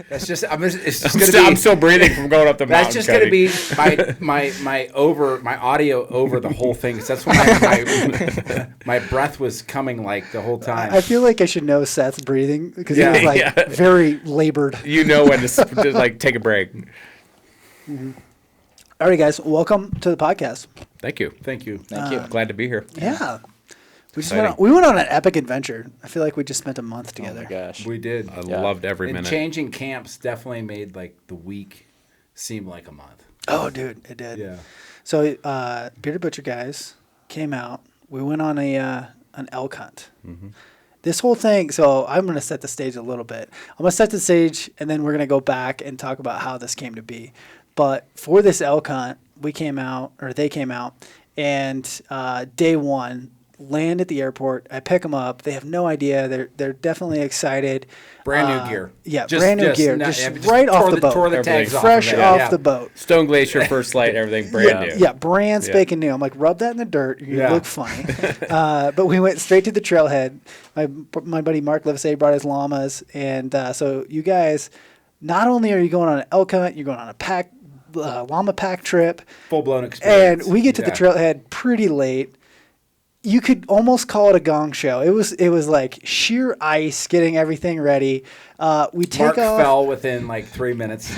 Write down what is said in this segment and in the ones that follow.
That's just. It's just going to be. I'm still breathing from going up the mountain. That's just going to be my audio over the whole thing. So that's why my breath was coming like the whole time. I feel like I should know Seth's breathing because he was like very labored. You know when to like take a break. Mm-hmm. All right, guys, welcome to the podcast. Thank you. Thank you. Glad to be here. Yeah. We went on an epic adventure. I feel like we just spent a month together. Oh my gosh. We did. I loved every minute. Changing camps definitely made like the week seem like a month. Oh, dude, it did. Yeah. So, Bearded Butcher guys came out. We went on an elk hunt. Mm-hmm. This whole thing, so I'm going to set the stage a little bit. I'm going to set the stage, and then we're going to go back and talk about how this came to be. But for this elk hunt, they came out, and day one, land at the airport. I pick them up. They have no idea. They're definitely excited. Brand new gear. Yeah, brand new gear. Just right off the boat. Tore the tags fresh off the boat. Stone Glacier, First Light, everything brand new. Yeah, brand spanking new. I'm like, rub that in the dirt. You look funny. But we went straight to the trailhead. My buddy Mark Livesay brought his llamas. And so you guys, not only are you going on an elk hunt, you're going on a llama pack trip. Full-blown experience. And we get to the trailhead pretty late. You could almost call it a gong show. It was like sheer ice getting everything ready. We take Mark off. fell within like 3 minutes.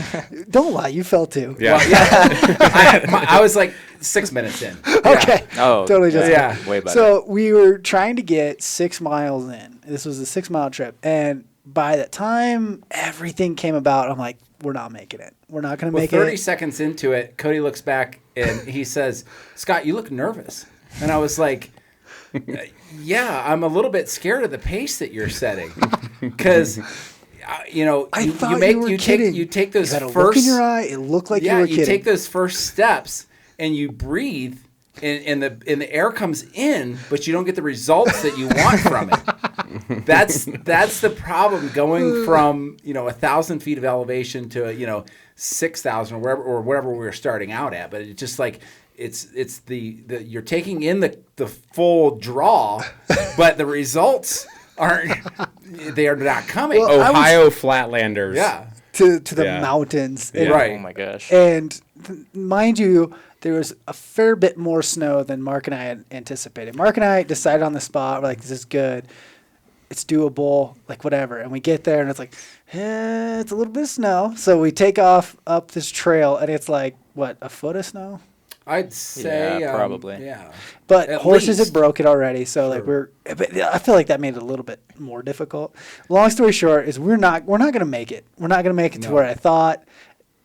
Don't lie, you fell too. Yeah. Well, I was like 6 minutes in. Okay. Oh, totally just way better. So we were trying to get 6 miles in. This was a 6 mile trip, and by the time everything came about, I'm like, we're not making it. We're not going to make 30 it. seconds into it, Cody looks back and he says, "Scott, you look nervous." And I was like, yeah, I'm a little bit scared of the pace that you're setting, because you take those you had a first look in your eye. It looked like you were kidding. You take those first steps and you breathe, and the air comes in, but you don't get the results that you want from it. That's the problem going from 1,000 feet of elevation to 6,000 or wherever we were starting out at. But it's just like. It's the you're taking in the full draw, but the results are not coming. Well, Ohio Flatlanders. Yeah. To the mountains. Yeah. Right. Oh my gosh. And mind you, there was a fair bit more snow than Mark and I had anticipated. Mark and I decided on the spot, we're like, this is good. It's doable, like whatever. And we get there and it's like, it's a little bit of snow. So we take off up this trail and it's like, what, a foot of snow? I'd say probably. Yeah. But At horses least. had broke it already, so like but I feel like that made it a little bit more difficult. Long story short is we're not going to make it. We're not going to make it to where I thought.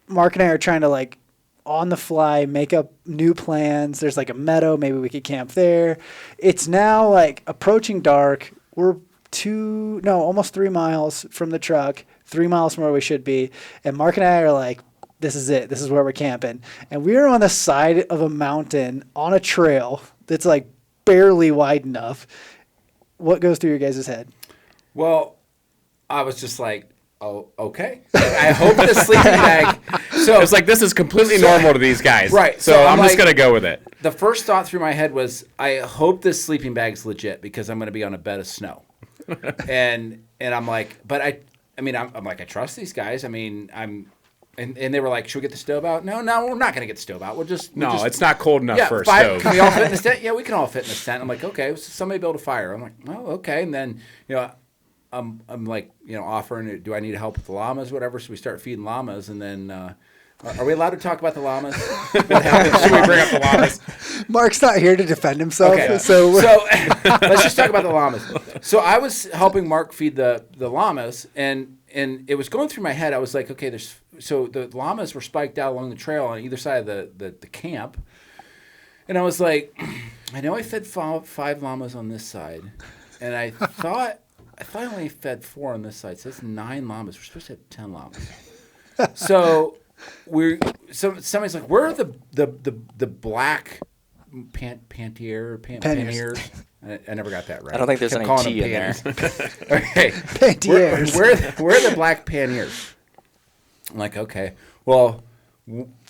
Mark and I are trying to like on the fly make up new plans. There's like a meadow, maybe we could camp there. It's now like approaching dark. We're almost 3 miles from the truck, 3 miles from where we should be, and Mark and I are like, this is it. This is where we're camping. And we're on the side of a mountain on a trail that's like barely wide enough. What goes through your guys' head? Well, I was just like, oh, okay. I hope the sleeping bag. So it's like, this is completely normal to these guys. Right. So I'm just going to go with it. The first thought through my head was, I hope this sleeping bag's legit because I'm going to be on a bed of snow. and I'm like, but I'm like, I trust these guys. I mean, And they were like, should we get the stove out? No, we're not going to get the stove out. It's not cold enough for a stove. Can we all fit in this tent? Yeah, we can all fit in this tent. I'm like, okay, so somebody build a fire. I'm like, oh, okay. And then, I'm like, offering, do I need help with the llamas, whatever? So we start feeding llamas. And then, are we allowed to talk about the llamas? What happened? Should we bring up the llamas? Mark's not here to defend himself. Okay. So let's just talk about the llamas. So I was helping Mark feed the llamas, and it was going through my head. I was like, okay, so the llamas were spiked out along the trail on either side of the camp. And I was like, I know I fed 5 llamas on this side. And I thought I only fed 4 on this side. So that's 9 llamas. We're supposed to have 10 llamas. So somebody's like, where are the black panniers? I never got that right. I don't think there's any T in there. Okay. Panniers. Where are the black panniers? I'm like, okay. Well,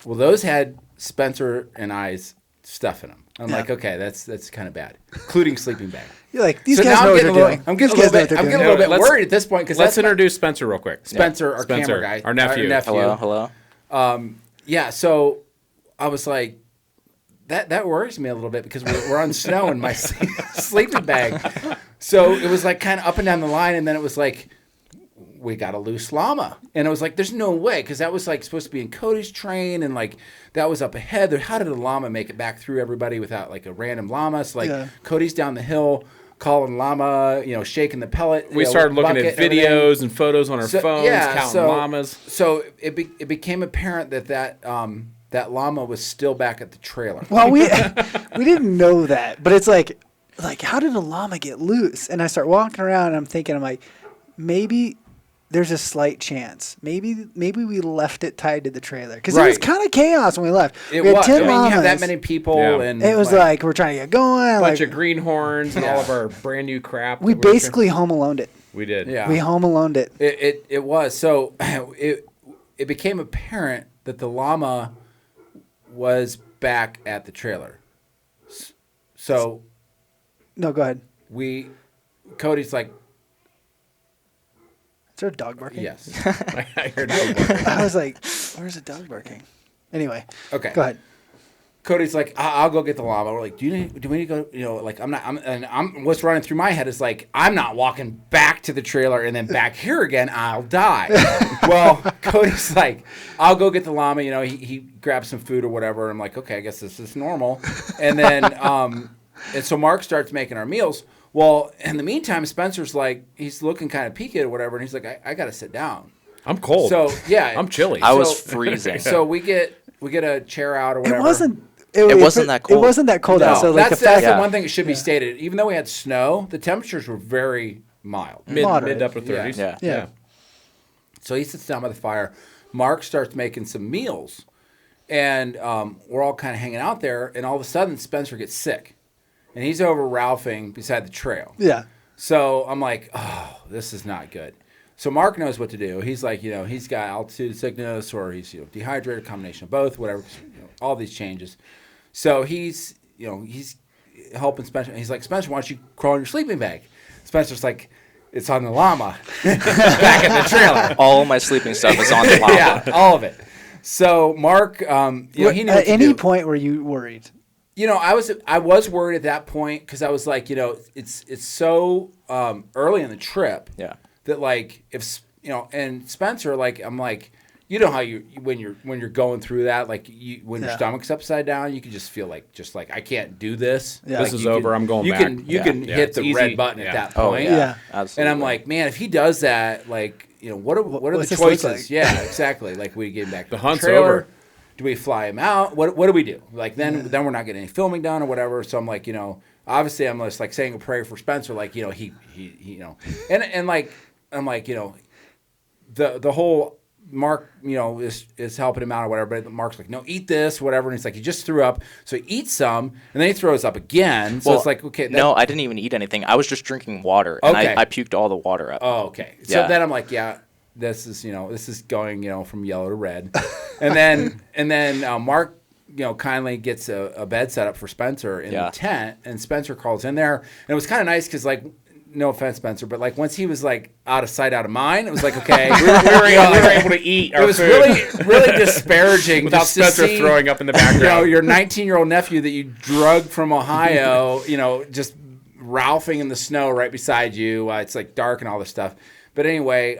those had Spencer and I's stuff in them. I'm like, okay, that's kind of bad, including sleeping bag. You're like, these guys know what they're doing. I'm getting a little bit worried at this point because let's introduce Spencer real quick. Spencer, our camera guy, our nephew. Hello. Yeah, so I was like, that worries me a little bit because we're on snow in my sleeping bag. So it was like kind of up and down the line, and then it was like, we got a loose llama. And it was like, there's no way, because that was like supposed to be in Cody's train, and like that was up ahead. How did a llama make it back through everybody without like a random llama? So like Cody's down the hill calling llama, shaking the pellet. We started looking at videos and photos on our phones, counting llamas. So it became apparent that llama was still back at the trailer. Well, we didn't know that, but it's like how did a llama get loose? And I start walking around, and I'm thinking, maybe there's a slight chance. Maybe we left it tied to the trailer because it was kind of chaos when we left. It was. You have that many people, and it was like we're trying to get going. A bunch of greenhorns and all of our brand new crap. We basically home aloned it. We did. Yeah. We home aloned it. It was. So it became apparent that the llama was back at the trailer. So. No, go ahead. Cody's like. Is there a dog barking? Yes. I heard dog barking. I was like, where's a dog barking? Anyway. Okay. Go ahead. Cody's like, I'll go get the llama. We're like, do we need to go? What's running through my head is like, I'm not walking back to the trailer and then back here again. I'll die. Well, Cody's like, I'll go get the llama. He grabs some food or whatever. I'm like, okay, I guess this is normal. And then, and so Mark starts making our meals. Well, in the meantime, Spencer's like, he's looking kind of peaked or whatever, and he's like, I got to sit down. I'm cold. So, yeah. I'm chilly. I was freezing. So we get a chair out or whatever. It wasn't that cold. It wasn't that cold out. So that's the one thing that should be stated. Even though we had snow, the temperatures were very mild. Mid to upper 30s. Yeah. So he sits down by the fire. Mark starts making some meals, and we're all kind of hanging out there, and all of a sudden Spencer gets sick. And he's over ralphing beside the trail. Yeah. So I'm like, oh, this is not good. So Mark knows what to do. He's like, he's got altitude sickness or he's dehydrated, combination of both, whatever, all these changes. So he's helping Spencer. He's like, Spencer, why don't you crawl in your sleeping bag? Spencer's like, it's on the llama back in the trailer. All of my sleeping stuff is on the llama. Yeah, all of it. So Mark, he knew what to do. At any point were you worried? I was worried at that point because I was like, it's so early in the trip that like if and Spencer, like I'm like, how you when you're going through that, like when your stomach's upside down, you can just feel like I can't do this. Yeah. This is over. I'm going back. You can hit the red button at that point. Yeah, absolutely. And I'm like, man, if he does that, like what are the choices? Like? Yeah, exactly. Like we get back to the hunt's trailer. over. Do we fly him out? What do we do? Like then we're not getting any filming done or whatever. So I'm like, obviously I'm just like saying a prayer for Spencer, like he and like I'm like the whole Mark is helping him out or whatever. But Mark's like, no, eat this, whatever. And he's like, he just threw up, so he eats some, and then he throws up again. So it's like, okay, no, I didn't even eat anything. I was just drinking water, and I puked all the water up. Oh, okay. So then I'm like, yeah. This is going from yellow to red, and then Mark kindly gets a bed set up for Spencer in the tent, and Spencer crawls in there, and it was kind of nice because like no offense Spencer, but like once he was like out of sight out of mind, it was like okay we were able to eat our food. It was really disparaging without Spencer throwing up in the background. Your 19-year-old nephew that you drugged from Ohio, just ralphing in the snow right beside you. It's like dark and all this stuff, but anyway.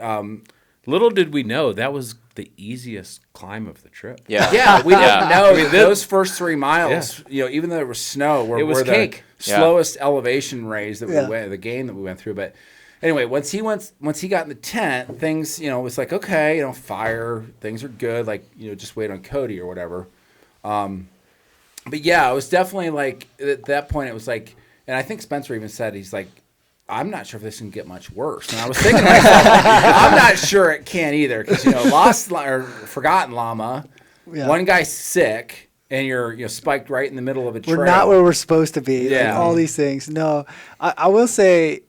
Little did we know that was the easiest climb of the trip. Yeah, we didn't know. Those first 3 miles, even though there was snow, were the slowest elevation raise that we went, the gain that we went through. But anyway, once he got in the tent, things, it was like, okay, fire, things are good. Like, just wait on Cody or whatever. But yeah, it was definitely like at that point, it was like, and I think Spencer even said, he's like, I'm not sure if this can get much worse. And I was thinking to myself, I'm not sure it can either because lost or forgotten llama, one guy's sick, and you're spiked right in the middle of a trail. We're not where we're supposed to be. Yeah, like all these things. No, I will say,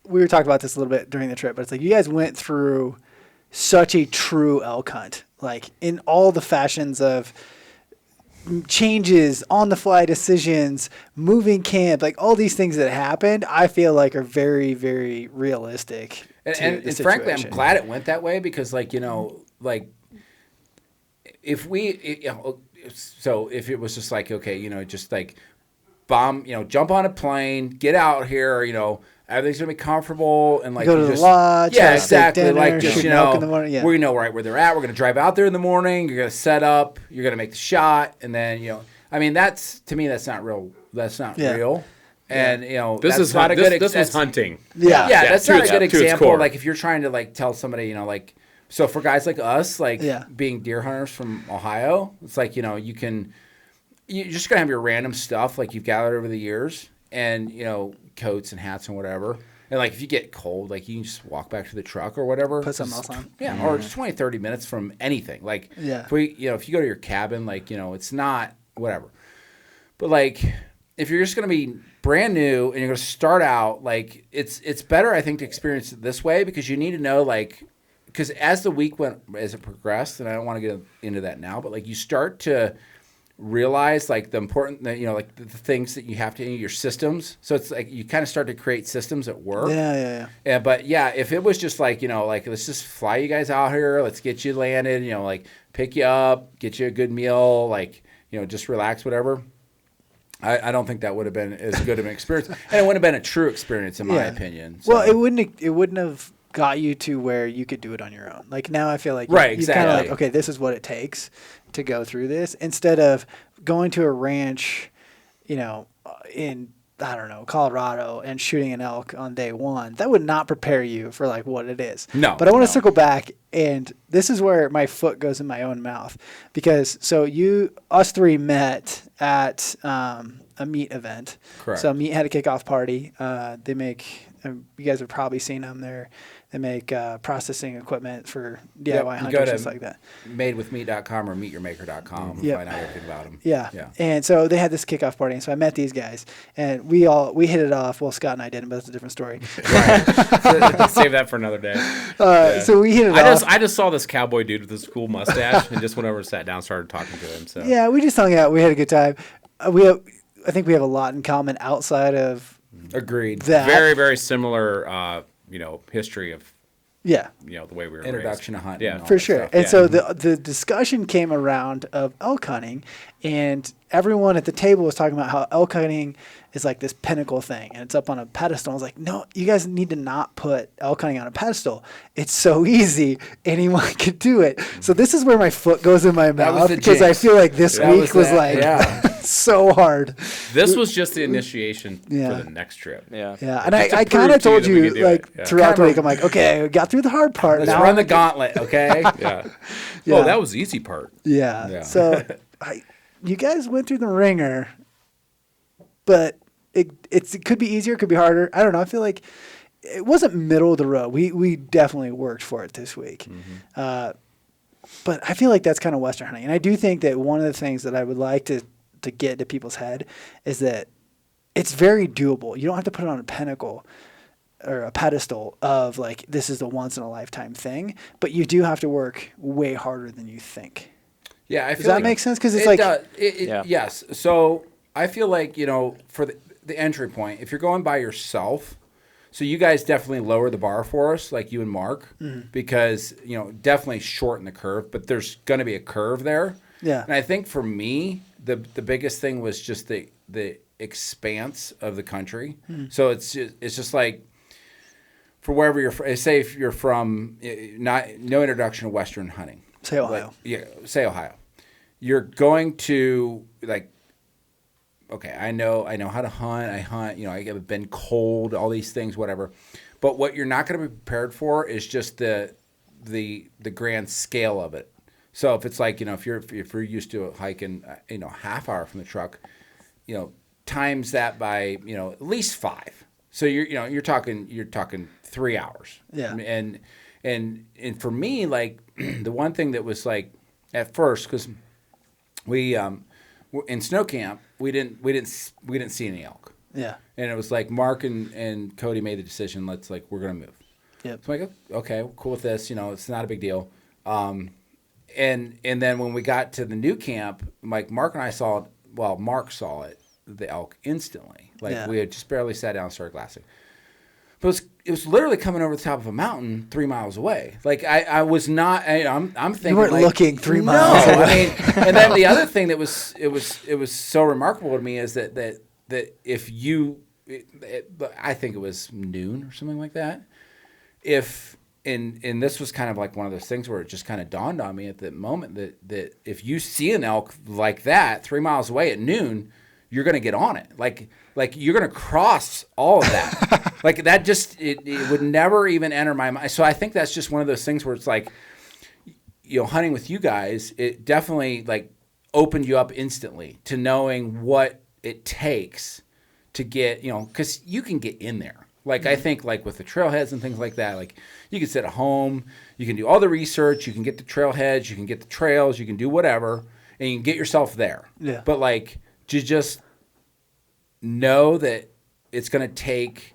we were talking about this a little bit during the trip, but it's like you guys went through such a true elk hunt, like in all the fashions of changes, on the fly decisions, moving camp, like all these things that happened, I feel like are very, very realistic. And frankly, I'm glad it went that way because, like, if so if it was just like, okay, just like bomb, jump on a plane, get out here, everything's gonna be comfortable and like go to the lodge, yeah, exactly, dinner, like just milk in the morning, yeah. we know right where they're at. We're gonna drive out there in the morning. You're gonna set up. You're gonna make the shot, and then I mean, that's to me, that's not real. That's not real. And this that's is not a good. This was hunting. Yeah, that's not a good example. Core. Like if you're trying to like tell somebody, like, so for guys like us, like being deer hunters from Ohio, it's like you're just gonna have your random stuff like you've gathered over the years, and coats and hats and whatever. And like if you get cold, like you can just walk back to the truck or whatever. Put something else on. Yeah, or just 20, 30 minutes from anything. Like if you go to your cabin, like it's not whatever. But like if you're just gonna be brand new and you're gonna start out, like it's better I think to experience it this way because you need to know like because as it progressed, and I don't want to get into that now, but like you start to realize like the important, like the things that you have to your systems. So it's like you kind of start to create systems at work. Yeah. But if it was just like like let's just fly you guys out here, let's get you landed, like pick you up, get you a good meal, like just relax, whatever. I don't think that would have been as good of an experience, and it wouldn't have been a true experience in my opinion. So. Well, it wouldn't have got you to where you could do it on your own. Like now I feel like exactly. kind of like, okay, this is what it takes to go through this instead of going to a ranch, in, I don't know, Colorado and shooting an elk on day one. That would not prepare you for like what it is. No. But I want to circle back, and this is where my foot goes in my own mouth because us three met at a meat event. Correct. So meat had a kickoff party. They make, you guys have probably seen them there. They make processing equipment for DIY hunters, just like that. Madewithmeat.com or meetyourmaker.com to find out everything about them. Yeah. And so they had this kickoff party, and so I met these guys, and we hit it off. Well, Scott and I didn't, but that's a different story. Save that for another day. So we hit it off. I just saw this cowboy dude with this cool mustache and just went over and sat down and started talking to him. So yeah, we just hung out. We had a good time. I think we have a lot in common outside of Agreed. that. very, very similar history of the way we were Introduction raised. to hunting. For sure. Stuff. And so the discussion came around of elk hunting, and everyone at the table was talking about how elk hunting is like this pinnacle thing, and it's up on a pedestal. I was like, no, you guys need to not put elk hunting on a pedestal. It's so easy. Anyone can do it. So this is where my foot goes in my mouth because I feel like this week was so hard. This was just the initiation for the next trip. Yeah. And I kind of told you throughout the week, I'm like, okay, we got through the hard part. Let's now run the gauntlet, okay? Yeah. Well, that was the easy part. Yeah. So you guys went through the ringer, but it could be easier, it could be harder. I don't know. I feel like it wasn't middle of the road. We definitely worked for it this week. Mm-hmm. But I feel like that's kind of Western hunting. And I do think that one of the things that I would like to get into people's head is that it's very doable. You don't have to put it on a pinnacle or a pedestal of like, this is the once in a lifetime thing, but you do have to work way harder than you think. Yeah. I feel Does that make sense? Because it's yes. So I feel like, for the entry point, if you're going by yourself, so you guys definitely lower the bar for us, like you and Mark, because, definitely shorten the curve, but there's going to be a curve there. Yeah. And I think for me, the biggest thing was just the expanse of the country. So it's just like, for wherever you're from, say if you're from, no introduction to Western hunting. Say Ohio. Say Ohio. You're going to like, okay, I know how to hunt. I hunt, I've been cold, all these things, whatever. But what you're not going to be prepared for is just the grand scale of it. So if it's like, if you're used to hiking, half hour from the truck, times that by, at least 5. So you're talking 3 hours. Yeah. And for me, like the one thing that was like at first, because we in snow camp we didn't see any elk. Yeah. And it was like Mark and Cody made the decision. We're gonna move. Yep. So I'm like, okay, cool with this. It's not a big deal. and then when we got to the new camp, like Mark and I saw it. Well, Mark saw it, the elk, instantly. Like we had just barely sat down and started glassing. But it was literally coming over the top of a mountain 3 miles away. Like I'm thinking you weren't like, looking 3 miles. No, I mean, and then the other thing that was so remarkable to me is that if you, I think it was noon or something like that. And this was kind of like one of those things where it just kind of dawned on me at the moment that if you see an elk like that 3 miles away at noon, you're going to get on it. Like you're going to cross all of that. Like that just, it would never even enter my mind. So I think that's just one of those things where it's like, hunting with you guys, it definitely like opened you up instantly to knowing what it takes to get, because you can get in there. Like I think like with the trailheads and things like that, like you can sit at home, you can do all the research, you can get the trailheads, you can get the trails, you can do whatever, and you can get yourself there. Yeah. But like to just know that it's going to take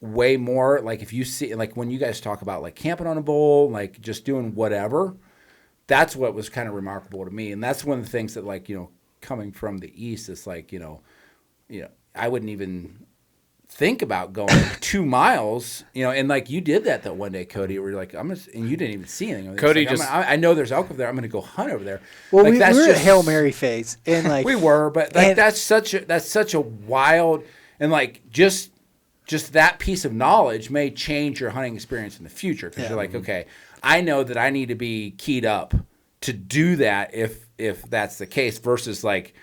way more. Like if you see, like when you guys talk about like camping on a bowl, like just doing whatever, that's what was kind of remarkable to me. And that's one of the things that like, coming from the East, it's like, I wouldn't even think about going 2 miles, and like you did that one day, Cody, where you're like, and you didn't even see anything. Cody like, I know there's elk over there. I'm going to go hunt over there. Well, like, we were at Hail Mary phase, and like we were, but like that's such a wild, and like just that piece of knowledge may change your hunting experience in the future because you're like, okay, I know that I need to be keyed up to do that if that's the case versus like,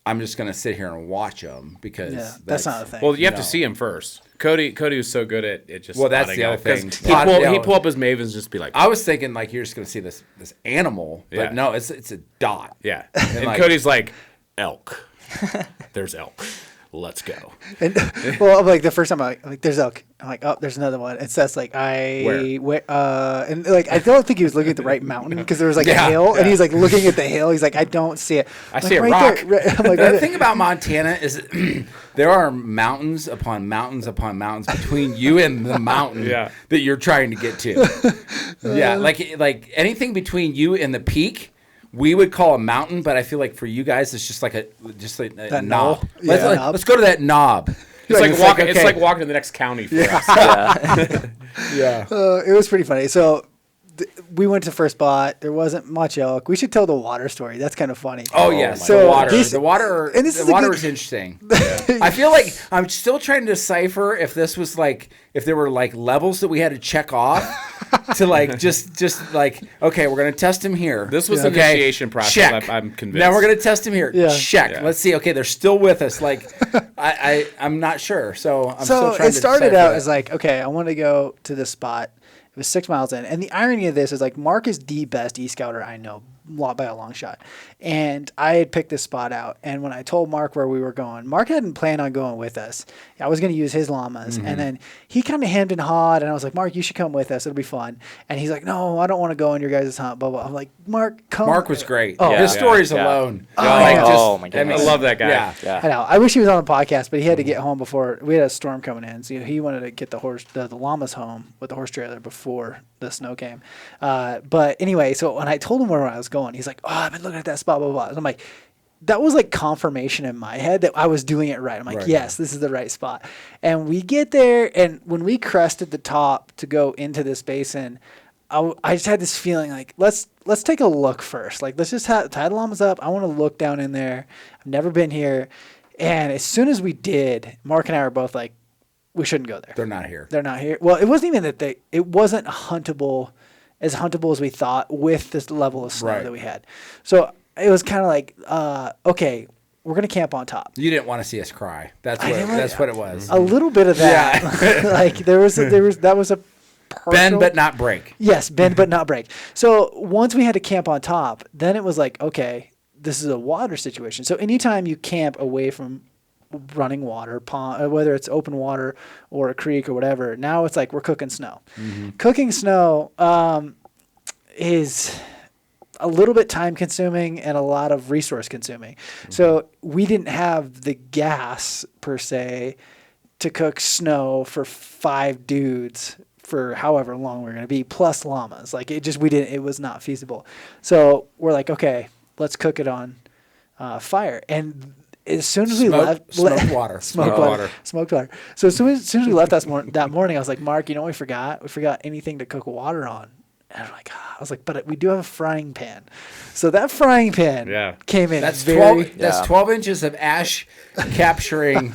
I'm just going to sit here and watch them because that's not a thing. Well, you have to see him first. Cody was so good at it. Just that's the other thing. He'd pull up his Mavens and just be like. I was thinking like you're just going to see this animal, but no, it's a dot. Yeah, and like, Cody's like elk. There's elk. Let's go. And, well, like the first time I'm like, there's elk. I'm like, oh, there's another one. It says like Where? And like I don't think he was looking at the right mountain because there was like a hill, and he's like looking at the hill. He's like, I don't see it. I see a rock. The thing about Montana is there are mountains upon mountains upon mountains between you and the mountain that you're trying to get to. Like anything between you and the peak. We would call a mountain, but I feel like for you guys, it's just like a knob. Let's go to that knob. It's like walking. It's like walking to the next county for us. Yeah. It was pretty funny. So we went to first spot. There wasn't much elk. We should tell the water story. That's kind of funny. Oh yes, so the water. The water is interesting. I feel like I'm still trying to decipher if this was like if there were like levels that we had to check off to like just like okay, we're gonna test him here. This was the initiation process. Check. I'm convinced. Now we're gonna test him here. Yeah. Check. Yeah. Let's see. Okay, they're still with us. Like I'm not sure. So I'm still trying to it started decipher out that. as like okay, I want to go to this spot. It was 6 miles in. And the irony of this is like Mark is the best e-scouter I know by a long shot. And I had picked this spot out. And when I told Mark where we were going, Mark hadn't planned on going with us. I was going to use his llamas. And then he kind of hemmed and hawed. And I was like, Mark, you should come with us. It'll be fun. And he's like, no, I don't want to go on your guys' hunt. Blah, blah. I'm like, Mark, come. Mark was great. Oh, his stories alone. Oh my goodness. I love that guy. Yeah. I know. I wish he was on the podcast, but he had to get home before we had a storm coming in. So he wanted to get the llamas home with the horse trailer before the snow came. But anyway, so when I told him where I was going, he's like, oh, I've been looking at that spot, blah, blah, blah. And I'm like, that was like confirmation in my head that I was doing it right. I'm like, yes, this is the right spot. And we get there, and when we crested the top to go into this basin, I just had this feeling like, let's take a look first. Like, let's just tie the llamas up. I want to look down in there. I've never been here. And as soon as we did, Mark and I were both like, we shouldn't go there. They're not here. They're not here. Well, it wasn't even that it wasn't huntable as we thought with this level of snow that we had. So it was kind of like, okay, we're going to camp on top. You didn't want to see us cry. That's what it was. A little bit of that. Like that was a partial, bend but not break. Yes, bend but not break. So once we had to camp on top, then it was like, okay, this is a water situation. So anytime you camp away from running water, pond, whether it's open water or a creek or whatever, now it's like we're cooking snow. Cooking snow is a little bit time consuming and a lot of resource consuming. So we didn't have the gas per se to cook snow for 5 dudes for however long we were going to be, plus llamas. Like it was not feasible. So we're like, okay, let's cook it on fire. And as soon as we left, smoked water. smoked water. So as soon as we left that morning, I was like, Mark, you know what we forgot? We forgot anything to cook water on. And I was like, but we do have a frying pan. So that frying pan came in. That's 12 inches of ash capturing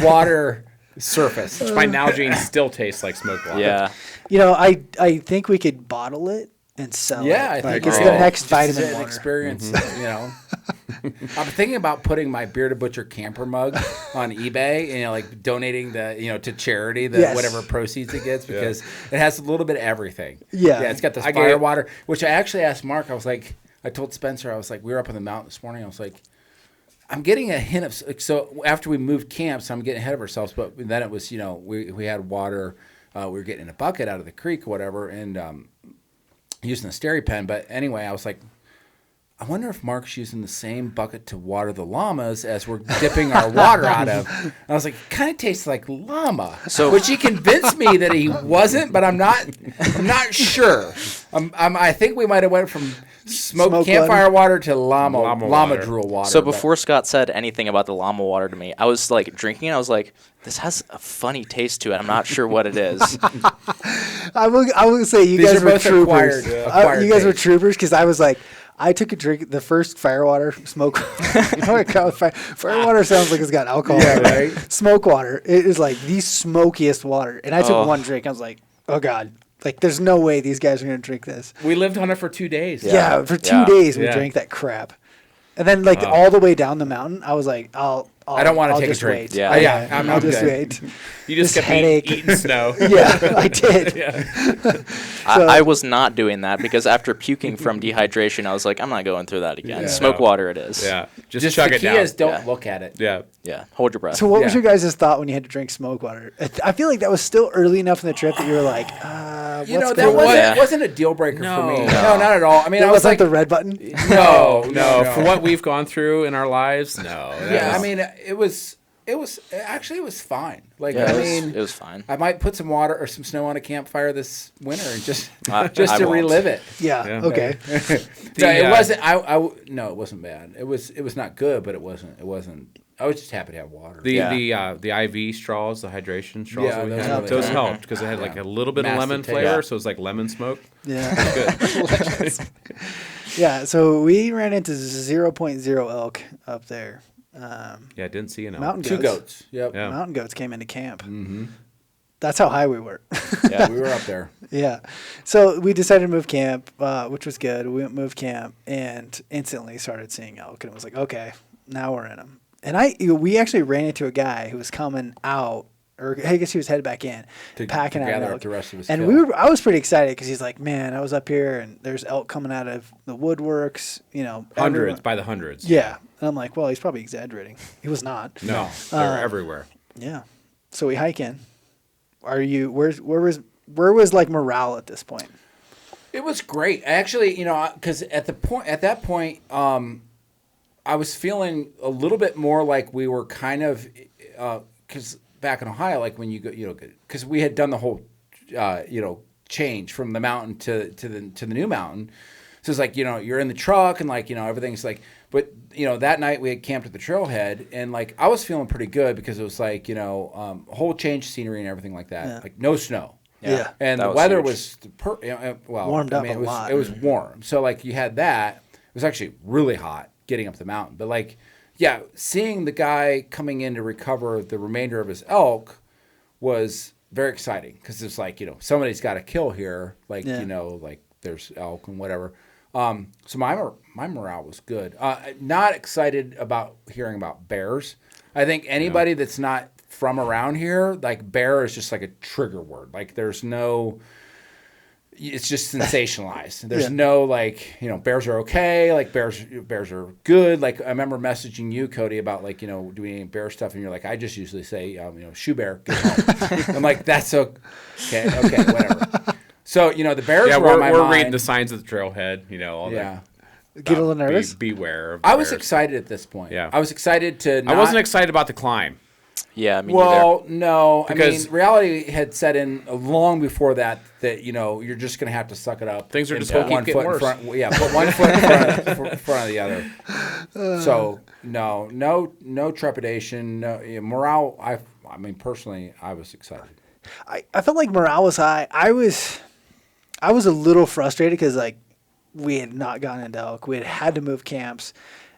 water surface. Which by Nalgene still tastes like smoked water. Yeah. You know, I think we could bottle it and sell it. Yeah, I think it's it's the next vitamin an water. experience. You know, I'm thinking about putting my Bearded Butcher camper mug on eBay and like donating to charity whatever proceeds it gets because it has a little bit of everything. Yeah, it's got this fire water, which I actually asked Mark. I told Spencer, I was like, we were up on the mountain this morning. I was like, I'm getting a hint of so after we moved camps, I'm getting ahead of ourselves. But then it was we had water. We were getting in a bucket out of the creek, or whatever, and using the steri pen. But anyway, I was like, I wonder if Mark's using the same bucket to water the llamas as we're dipping our water out of. And I was like, it kind of tastes like llama. Which he convinced me that he wasn't, but I'm not sure. I think we might have went from smoked campfire water to llama drool water. So before Scott said anything about the llama water to me, I was like drinking it. I was like, this has a funny taste to it. I'm not sure what it is. I will say you guys were troopers. You guys were troopers because I was like, I took a drink, the first firewater, smoke. Firewater sounds like it's got alcohol. Yeah, right. Smoke water. It is like the smokiest water. And I took one drink. I was like, oh, God. Like, there's no way these guys are going to drink this. We lived on it for 2 days. Yeah, for 2 days we drank that crap. And then, all the way down the mountain, I was like, I don't want to take a drink. Wait. Yeah, I'll just wait. You just kept eating snow. Yeah, I did. I was not doing that because after puking from dehydration, I was like, I'm not going through that again. Smoke water it is. Yeah, just chug the it key down. is don't look at it. Yeah, hold your breath. So what was your guys' thought when you had to drink smoke water? I feel like that was still early enough in the trip that you were like, that wasn't a deal breaker for me. No, not at all. I mean, that I was like the red button. No. For what we've gone through in our lives, no. I mean, it was fine. Like, it was fine. I might put some water or some snow on a campfire this winter and just to relive it. Yeah. Okay. It wasn't. No, it wasn't bad. It was not good, but it wasn't. I was just happy to have water. The IV straws, the hydration straws that we had, those helped because it had like a little bit of lemon flavor, so it was like lemon smoke. Yeah. Good. Yeah. So we ran into 0.0 elk up there. Didn't see an elk. Mountain Two goats. Yep. Yeah. Mountain goats came into camp. Mm-hmm. That's how high we were. Yeah, we were up there. Yeah. So we decided to move camp, which was good. We moved camp and instantly started seeing elk. And it was like, okay, now we're in them. And we actually ran into a guy who was coming out, or I guess he was headed back in, packing out elk. The rest of his and kill. I was pretty excited because he's like, man, I was up here and there's elk coming out of the woodworks, Hundreds, by the hundreds. Yeah. And I'm like, well, he's probably exaggerating. He was not. No, they're everywhere. Yeah. So we hike in. Where was like morale at this point? It was great. Actually, because at that point, I was feeling a little bit more like we were kind of, because back in Ohio, like when you go, because we had done the whole, change from the mountain to the new mountain. So it's like, you're in the truck and like, everything's like, but that night we had camped at the trailhead and like, I was feeling pretty good because it was like, whole change of scenery and everything like that. Yeah. Like no snow. Yeah. And the weather was, warmed up a lot. It was warm. So like you had that, it was actually really hot getting up the mountain. But like, yeah, seeing the guy coming in to recover the remainder of his elk was very exciting because it's like, somebody's got to kill here. Like, like there's elk and whatever. So my morale was good. Not excited about hearing about bears. I think anybody that's not from around here, like bear is just like a trigger word. Like there's no, it's just sensationalized. There's no like, bears are okay. Like bears are good. Like I remember messaging you, Cody, about like, doing any bear stuff. And you're like, I just usually say, shoe bear, get home. I'm like, that's okay, whatever. So, the bears were on my mind. We're reading the signs of the trailhead, all that. Get a little nervous? Beware of I was excited at this point. Yeah. I was excited to I wasn't excited about the climb. Yeah, me well, no, Because- I mean, reality had set in long before that you're just going to have to suck it up. Things are and just put gonna one keep foot getting in front. Yeah, put one foot in front of the other. So no trepidation, no morale. I mean, personally, I was excited. I felt like morale was high. I was a little frustrated because like we had not gotten into elk. We had to move camps.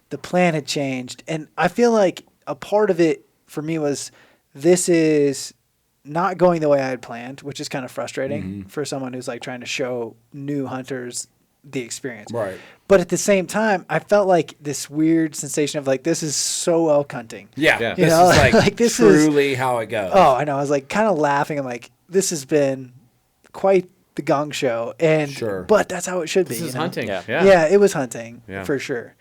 The plan had changed, and I feel like a part of it for me was this is not going the way I had planned, which is kind of frustrating for someone who's like trying to show new hunters the experience. Right. But at the same time, I felt like this weird sensation of like, this is so elk hunting. Yeah, Yeah. this know, is like, like, this is- truly how it goes. Oh, I know. I was like kind of laughing. I'm like, this has been quite the gong show. And, Sure. but that's how it should be. This is you know? hunting. Yeah. Yeah, it was hunting Yeah. for sure.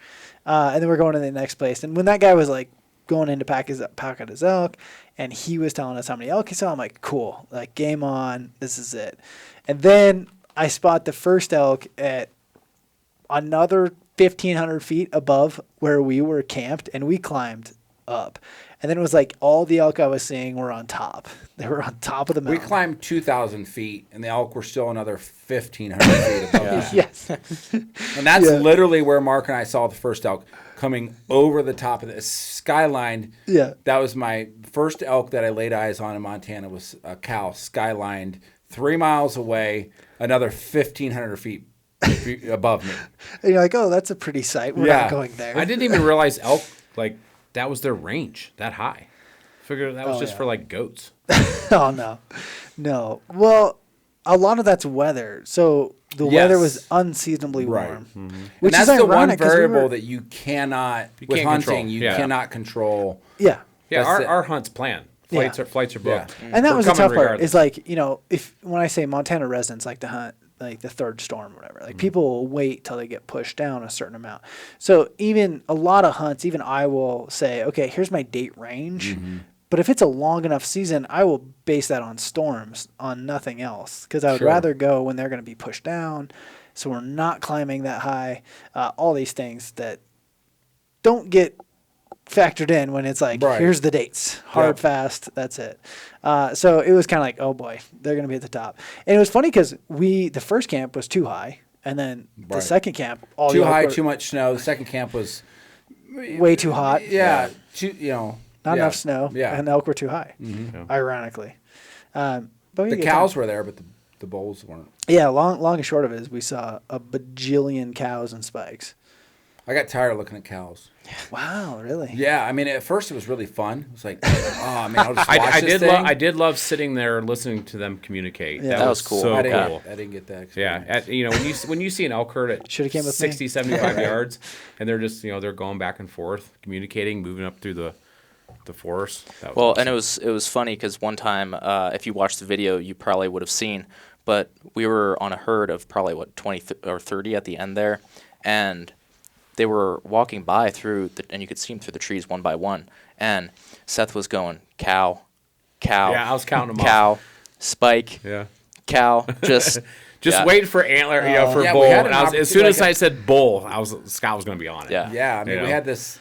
And then we're going to the next place. And when that guy was like going in to pack out his elk, and he was telling us how many elk he saw, I'm like, cool, like game on, this is it. And then I spot the first elk at another 1,500 feet above where we were camped, and we climbed up. And then it was like all the elk I was seeing were on top. They were on top of the We mountain. climbed 2,000 feet, and the elk were still another 1,500 feet above that. Yes. And that's Yeah. literally where Mark and I saw the first elk coming over the top of the skyline. Yeah. That was my first elk that I laid eyes on in Montana. Was a cow skylined 3 miles away, another 1,500 feet above me. And you're like, oh, that's a pretty sight. We're Yeah. not going there. I didn't even realize elk, like, that was their range, that high. Figured that was Oh, just yeah. for, like, goats. Oh, no. Well, a lot of that's weather. So the Yes. weather was unseasonably Right. warm. And Which that's is the one ironic 'cause we variable were- that you cannot, You with can't hunting, control. you Yeah. cannot control. Yeah. Yeah, That's our, it. our hunt's planned. Flights Yeah. are booked. Yeah. And that We're was the coming tough part. regardless. Is like, if when I say Montana residents like to hunt like the third storm or whatever, like people will wait till they get pushed down a certain amount. So even a lot of hunts, even I will say, okay, here's my date range. But if it's a long enough season, I will base that on storms, on nothing else, because I would Sure. rather go when they're going to be pushed down, so we're not climbing that high. All these things that don't get factored in when it's like, Right. here's the dates, hard, Yep. fast, that's it. So it was kind of like, oh boy, they're going to be at the top. And it was funny because the first camp was too high, and then the Right. second camp, all Too the elk high, were too much snow. The second camp was way too hot. yeah, too Not yeah. enough snow, Yeah, and the elk were too high, ironically. But we the had a good cows time. were there, but the bulls weren't. Yeah, long and short of it is we saw a bajillion cows and spikes. I got tired of looking at cows. Wow, really? Yeah, I mean, at first it was really fun. It was like, oh man, I'll just watch I this did thing. I did love sitting there listening to them communicate. Yeah. That was cool. So I didn't, cool. I didn't get that. Yeah, Experience. when you see an elk herd at Shoulda came with me. 60, 75 yards, and they're just they're going back and forth, communicating, moving up through the forest. That was Well, awesome. and it was funny because one time, if you watched the video, you probably would have seen. But we were on a herd of probably 20 or 30 at the end there, and they were walking by and you could see them through the trees one by one. And Seth was going cow, Yeah, I was counting them cow, spike, Yeah. cow, just yeah. waiting for antler, for Yeah, we bull. had And an as soon as opportunity, I said bull, Scott was going to be on it. Yeah. Yeah, I mean, You we know? had this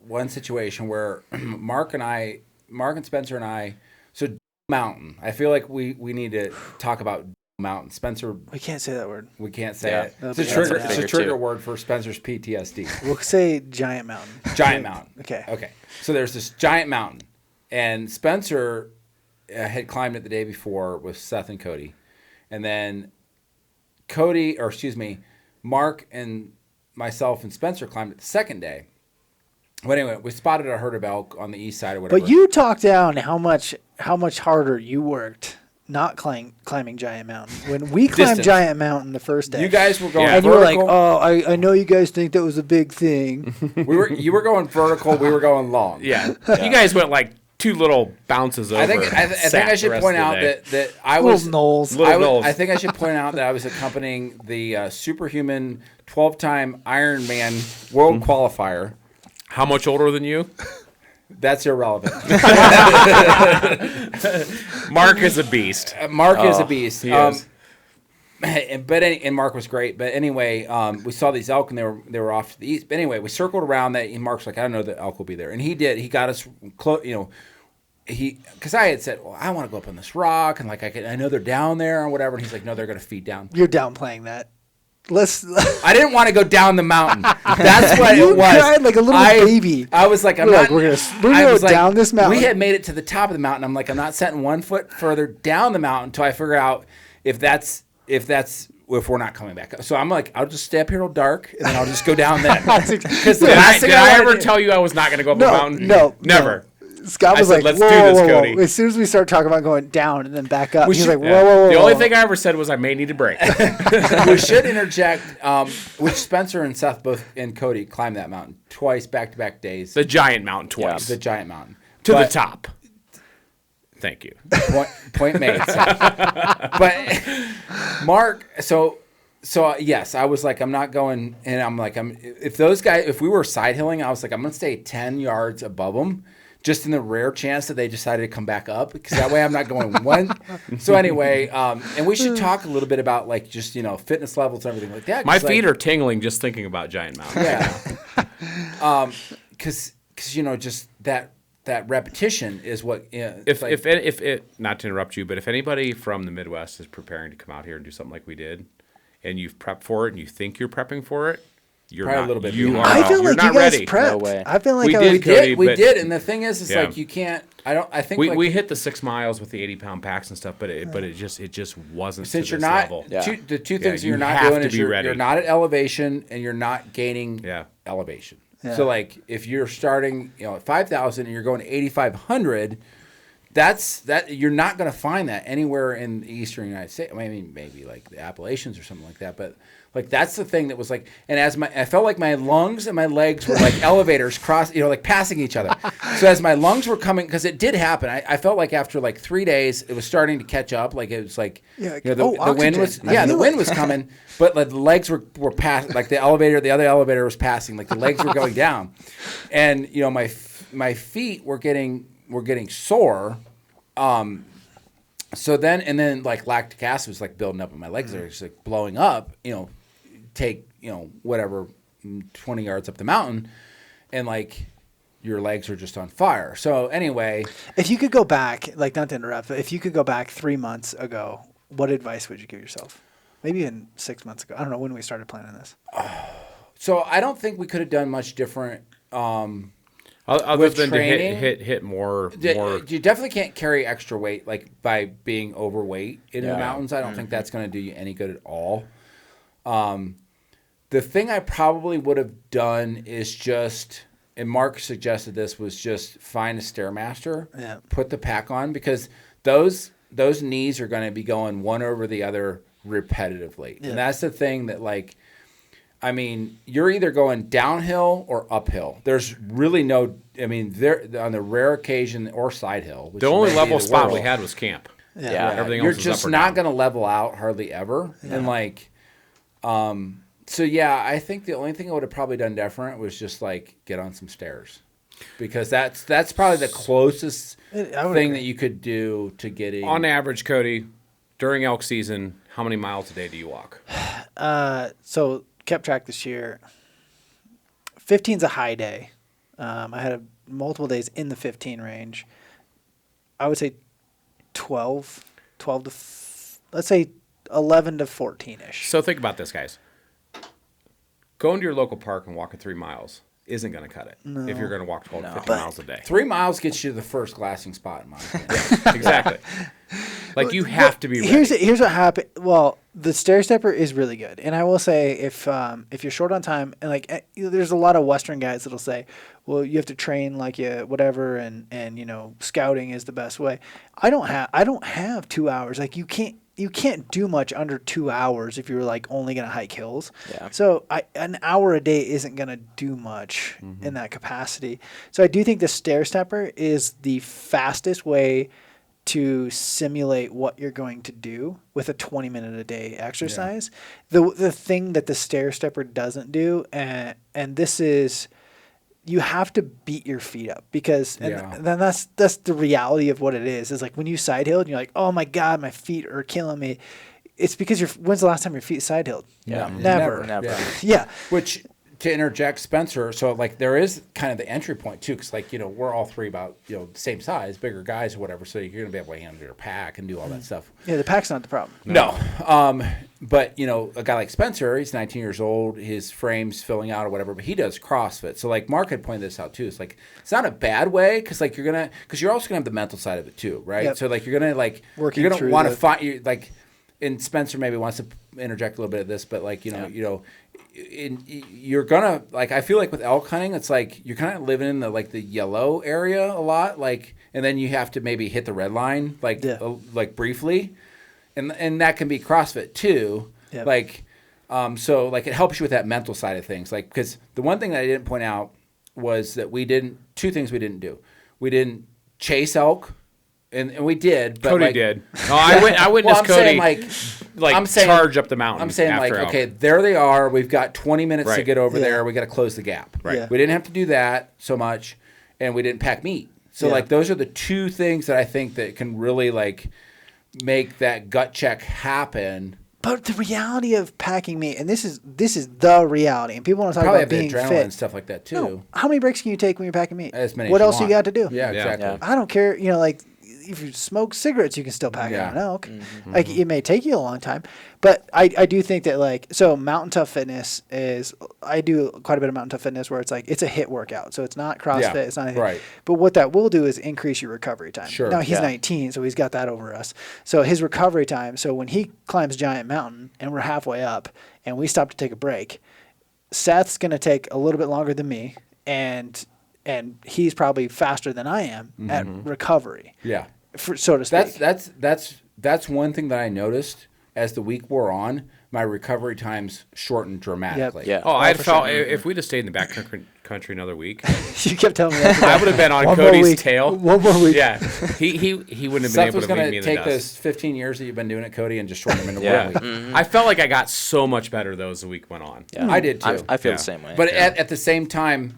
one situation where Mark and Spencer and I, so Mountain. I feel like we need to talk about Mountain. Spencer, We can't say that word. we can't say Yeah. it. That's It's a a trigger. bigger It's a trigger too. word for Spencer's PTSD. We'll say giant mountain. Giant Mountain. Okay. Okay. So there's this giant mountain, and Spencer had climbed it the day before with Seth and Cody, and then Mark and myself and Spencer climbed it the second day. But anyway, we spotted a herd of elk on the east side or whatever. But you talked down how much harder you worked not climbing Giant Mountain. When we climbed Distance. Giant Mountain the first day. You guys were going Yeah. and you were like, vertical. oh, I know you guys think that was a big thing. You were going vertical. We were going long. Yeah. You guys went like two little bounces over. I think I should point out that I was Little knolls. I think I should point out that I was accompanying the superhuman 12-time Ironman world qualifier. How much older than you? That's irrelevant. Mark is a beast. Mark is a beast. He is. And Mark was great. But anyway, we saw these elk and they were off to the east. But anyway, we circled around that, and Mark's like, I don't know that elk will be there, and he did. He got us close. because I had said, well, I want to go up on this rock and like I know they're down there or whatever. And he's like, no, they're going to feed down. You're downplaying that. I didn't want to go down the mountain. That's what it was. You cried like a little baby. I was like, we're going to go down this mountain. We had made it to the top of the mountain. I'm like, I'm not setting 1 foot further down the mountain until I figure out if we're not coming back up. So I'm like, I'll just stay up here till dark, and then I'll just go down there. Because did I ever tell you I was not going to go up the mountain? No, never. Scott was like, let's do this, Cody. As soon as we start talking about going down and then back up, he's like, whoa. The only thing I ever said was I may need a break. We should interject, which Spencer and Seth both and Cody climbed that mountain twice, back-to-back days. The giant mountain twice. The giant mountain. To the top. Thank you. Point made. But Mark, so yes, I was like, I'm not going, and I'm like, if we were side hilling, I was like, I'm going to stay 10 yards above them. Just in the rare chance that they decided to come back up, because that way I'm not going one. So anyway, and we should talk a little bit about like just fitness levels and everything like that. My feet are tingling just thinking about giant mountains. Yeah, because just that repetition is what. If not to interrupt you, but if anybody from the Midwest is preparing to come out here and do something like we did, and you've prepped for it and you think you're prepping for it. You're probably not, a little bit. You are. I feel like you guys ready. prepped. No way. I feel like we did, and the thing is, like you can't. I think we hit the 6 miles with the 80-pound packs and stuff, but it just wasn't. Since to you're this not level. the two things you you're not have doing to is be ready. you're not at elevation and you're not gaining elevation. Yeah. So like if you're starting at 5,000 and you're going to 8,500. That's you're not going to find that anywhere in the eastern United States. I mean, maybe like the Appalachians or something like that, but like that's the thing that was like. And I felt like my lungs and my legs were like elevators like passing each other. So as my lungs were coming, because it did happen, I felt like after like 3 days it was starting to catch up. Like it was like the wind was wind was coming, but like the legs were past, like the other elevator was passing, like the legs were going down, and my feet were getting sore. So then like lactic acid was like building up in my legs. They're just like blowing up, take, whatever, 20 yards up the mountain, and like your legs are just on fire. So anyway. If you could go back, like not to interrupt, but if you could go back 3 months ago, what advice would you give yourself? Maybe even 6 months ago. I don't know when we started planning this. So I don't think we could have done much different. Other than training, to hit more. You definitely can't carry extra weight like by being overweight in the mountains. I don't think that's going to do you any good at all. The thing I probably would have done is just, and Mark suggested this, was just find a Stairmaster, put the pack on, because those knees are going to be going one over the other repetitively. And that's the thing that like, I mean, you're either going downhill or uphill. There's really no. I mean, there on the rare occasion or side hill. The only level spot we had was camp. Yeah. Everything you're else just was not going to level out hardly ever. Yeah. And like, so yeah, I think the only thing I would have probably done different was just like get on some stairs, because that's probably the closest thing that you could do to getting. On average, Cody, during elk season, how many miles a day do you walk? So. Kept track this year. 15's a high day. I had multiple days in the 15 range. I would say 12 to let's say 11 to 14-ish. So think about this, guys. Going to your local park and walking 3 miles isn't going to cut it if you're going to walk 12 to 15 miles a day. 3 miles gets you to the first glassing spot in my opinion. Yeah, exactly. Like you have to be ready. Here's what happened. Well, the stair stepper is really good, and I will say if you're short on time, and like there's a lot of Western guys that'll say, well, you have to train like whatever, and scouting is the best way. I don't have 2 hours. Like you can't do much under 2 hours if you're like only gonna hike hills. Yeah. So an hour a day isn't gonna do much in that capacity. So I do think the stair stepper is the fastest way to simulate what you're going to do with a 20-minute-a-day exercise. Yeah. The thing that the stair stepper doesn't do, and this is, you have to beat your feet up, because then that's the reality of what it is. Is like when you side hilled and you're like, oh my God, my feet are killing me. It's because when's the last time your feet side hilled? Yeah. Never. Yeah. Yeah. Which to interject Spencer, so like there is kind of the entry point too, because like we're all three about the same size, bigger guys or whatever, so you're gonna be able to handle your pack and do all that stuff. Yeah, the pack's not the problem. No, but a guy like Spencer, he's 19 years old, his frame's filling out or whatever, but he does CrossFit. So like Mark had pointed this out too. It's like it's not a bad way because like you're also gonna have the mental side of it too, right? Yep. So like you're gonna want to find like, and Spencer maybe wants to interject a little bit of this, but like you're gonna like I feel like with elk hunting, it's like you're kind of living in the yellow area a lot, like, and then you have to maybe hit the red line like briefly. And that can be CrossFit too. Yep. Like, so like it helps you with that mental side of things. Like, because the one thing that I didn't point out was that two things we didn't do. We didn't chase elk, and we did. But Cody did. No, I witnessed Cody charge up the mountain. I'm saying like, okay, there they are. We've got 20 minutes to get over there. We got to close the gap. Right. Yeah. We didn't have to do that so much, and we didn't pack meat. So like those are the two things that I think that can really like make that gut check happen. But the reality of packing meat, and this is the reality, and people want to talk Probably about being adrenaline fit and stuff like that too. No. How many breaks can you take when you're packing meat? As many. What as else you got to do? Yeah, exactly. Yeah. I don't care. Like if you smoke cigarettes, you can still pack it on elk. Mm-hmm. Like it may take you a long time, but I do think that like so Mountain Tough Fitness is I do quite a bit of Mountain Tough Fitness where it's like it's a HIIT workout, so it's not CrossFit, it's not anything. Right. But what that will do is increase your recovery time. Sure. Now he's 19, so he's got that over us. So his recovery time. So when he climbs Giant Mountain and we're halfway up and we stop to take a break, Seth's gonna take a little bit longer than me and he's probably faster than I am at recovery. Yeah. So to speak. That's one thing that I noticed as the week wore on. My recovery times shortened dramatically. Yep. Yeah. Oh, I'd felt if we'd have stayed in the back country another week, you kept telling me that. I would have been on Cody's tail. One more week. Yeah, he wouldn't have been Seth able was to leave going me in to the take dust. those 15 years that you've been doing it, Cody, and just shorten them into 1 week. Mm-hmm. I felt like I got so much better though as the week went on. Yeah. I did too. I feel the same way. But at the same time,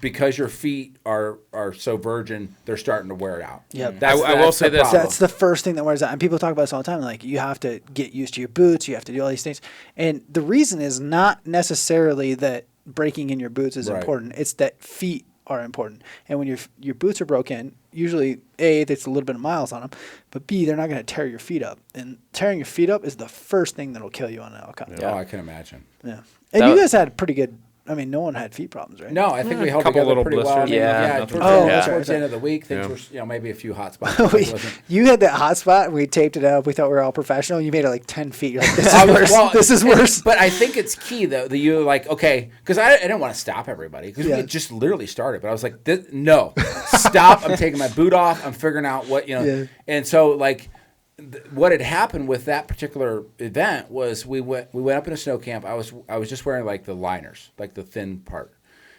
because your feet are so virgin, they're starting to wear out. Yep. I will say this. That's the first thing that wears out. And people talk about this all the time. Like, you have to get used to your boots. You have to do all these things. And the reason is not necessarily that breaking in your boots is important. It's that feet are important. And when your boots are broken, usually, A, there's a little bit of miles on them. But B, they're not going to tear your feet up. And tearing your feet up is the first thing that will kill you on an elk hunt. Oh, I can imagine. Yeah. And you guys had pretty good... I mean, no one had feet problems, right? No, I think we held couple together little pretty well. blisters. Towards the end of the week, things were, maybe a few hot spots. You had that hot spot. We taped it up. We thought we were all professional. You made it like 10 feet. You're like, this is worse. Well, this is worse. But I think it's key, though, that you're like, okay, because I didn't want to stop everybody because we just literally started. But I was like, no, stop. I'm taking my boot off. I'm figuring out what, And so, like, what had happened with that particular event was we went up in a snow camp. I was just wearing like the liners, like the thin part,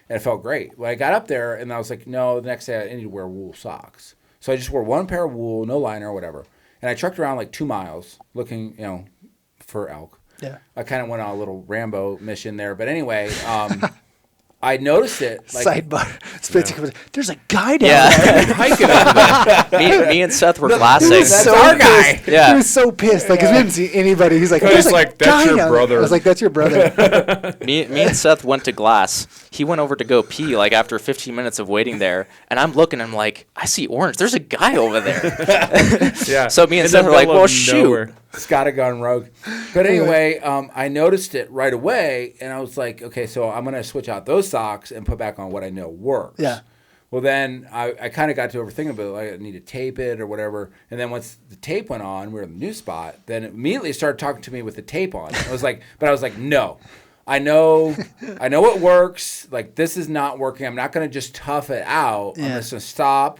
and it felt great. When I got up there, and I was like, no, the next day I need to wear wool socks. So I just wore one pair of wool, no liner or whatever, and I trucked around like 2 miles looking, for elk. Yeah, I kind of went on a little Rambo mission there, but anyway. I noticed it. Like, sidebar. There's a guy down there hiking over there. Me and Seth were glassing. That's our guy. Yeah. He was so pissed. Like, 'cause we didn't see anybody. He's like, that's your brother. I was like, that's your brother. Me and Seth went to glass. He went over to go pee, like, after 15 minutes of waiting there. And I'm looking, I'm like, I see orange. There's a guy over there. Yeah. So me and Seth were like, well, shoot. Scott had gone rogue. But anyway, I noticed it right away, and I was like, okay, so I'm going to switch out those socks and put back on what I know works. Yeah. Well, then I kind of got to overthinking about it. Like, I need to tape it or whatever. And then once the tape went on, we were in the new spot, then it immediately started talking to me with the tape on. I was like, no. I know it works. Like, this is not working. I'm not going to just tough it out. I'm just going to stop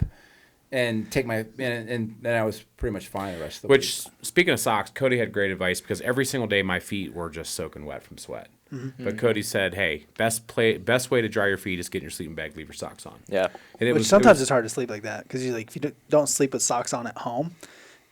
and take my and then I was pretty much fine the rest of the week. Which, speaking of socks, Cody had great advice because every single day my feet were just soaking wet from sweat. Mm-hmm. But Cody said, "Hey, best way to dry your feet is get in your sleeping bag, leave your socks on." Yeah, and sometimes it's hard to sleep like that because if you don't sleep with socks on at home,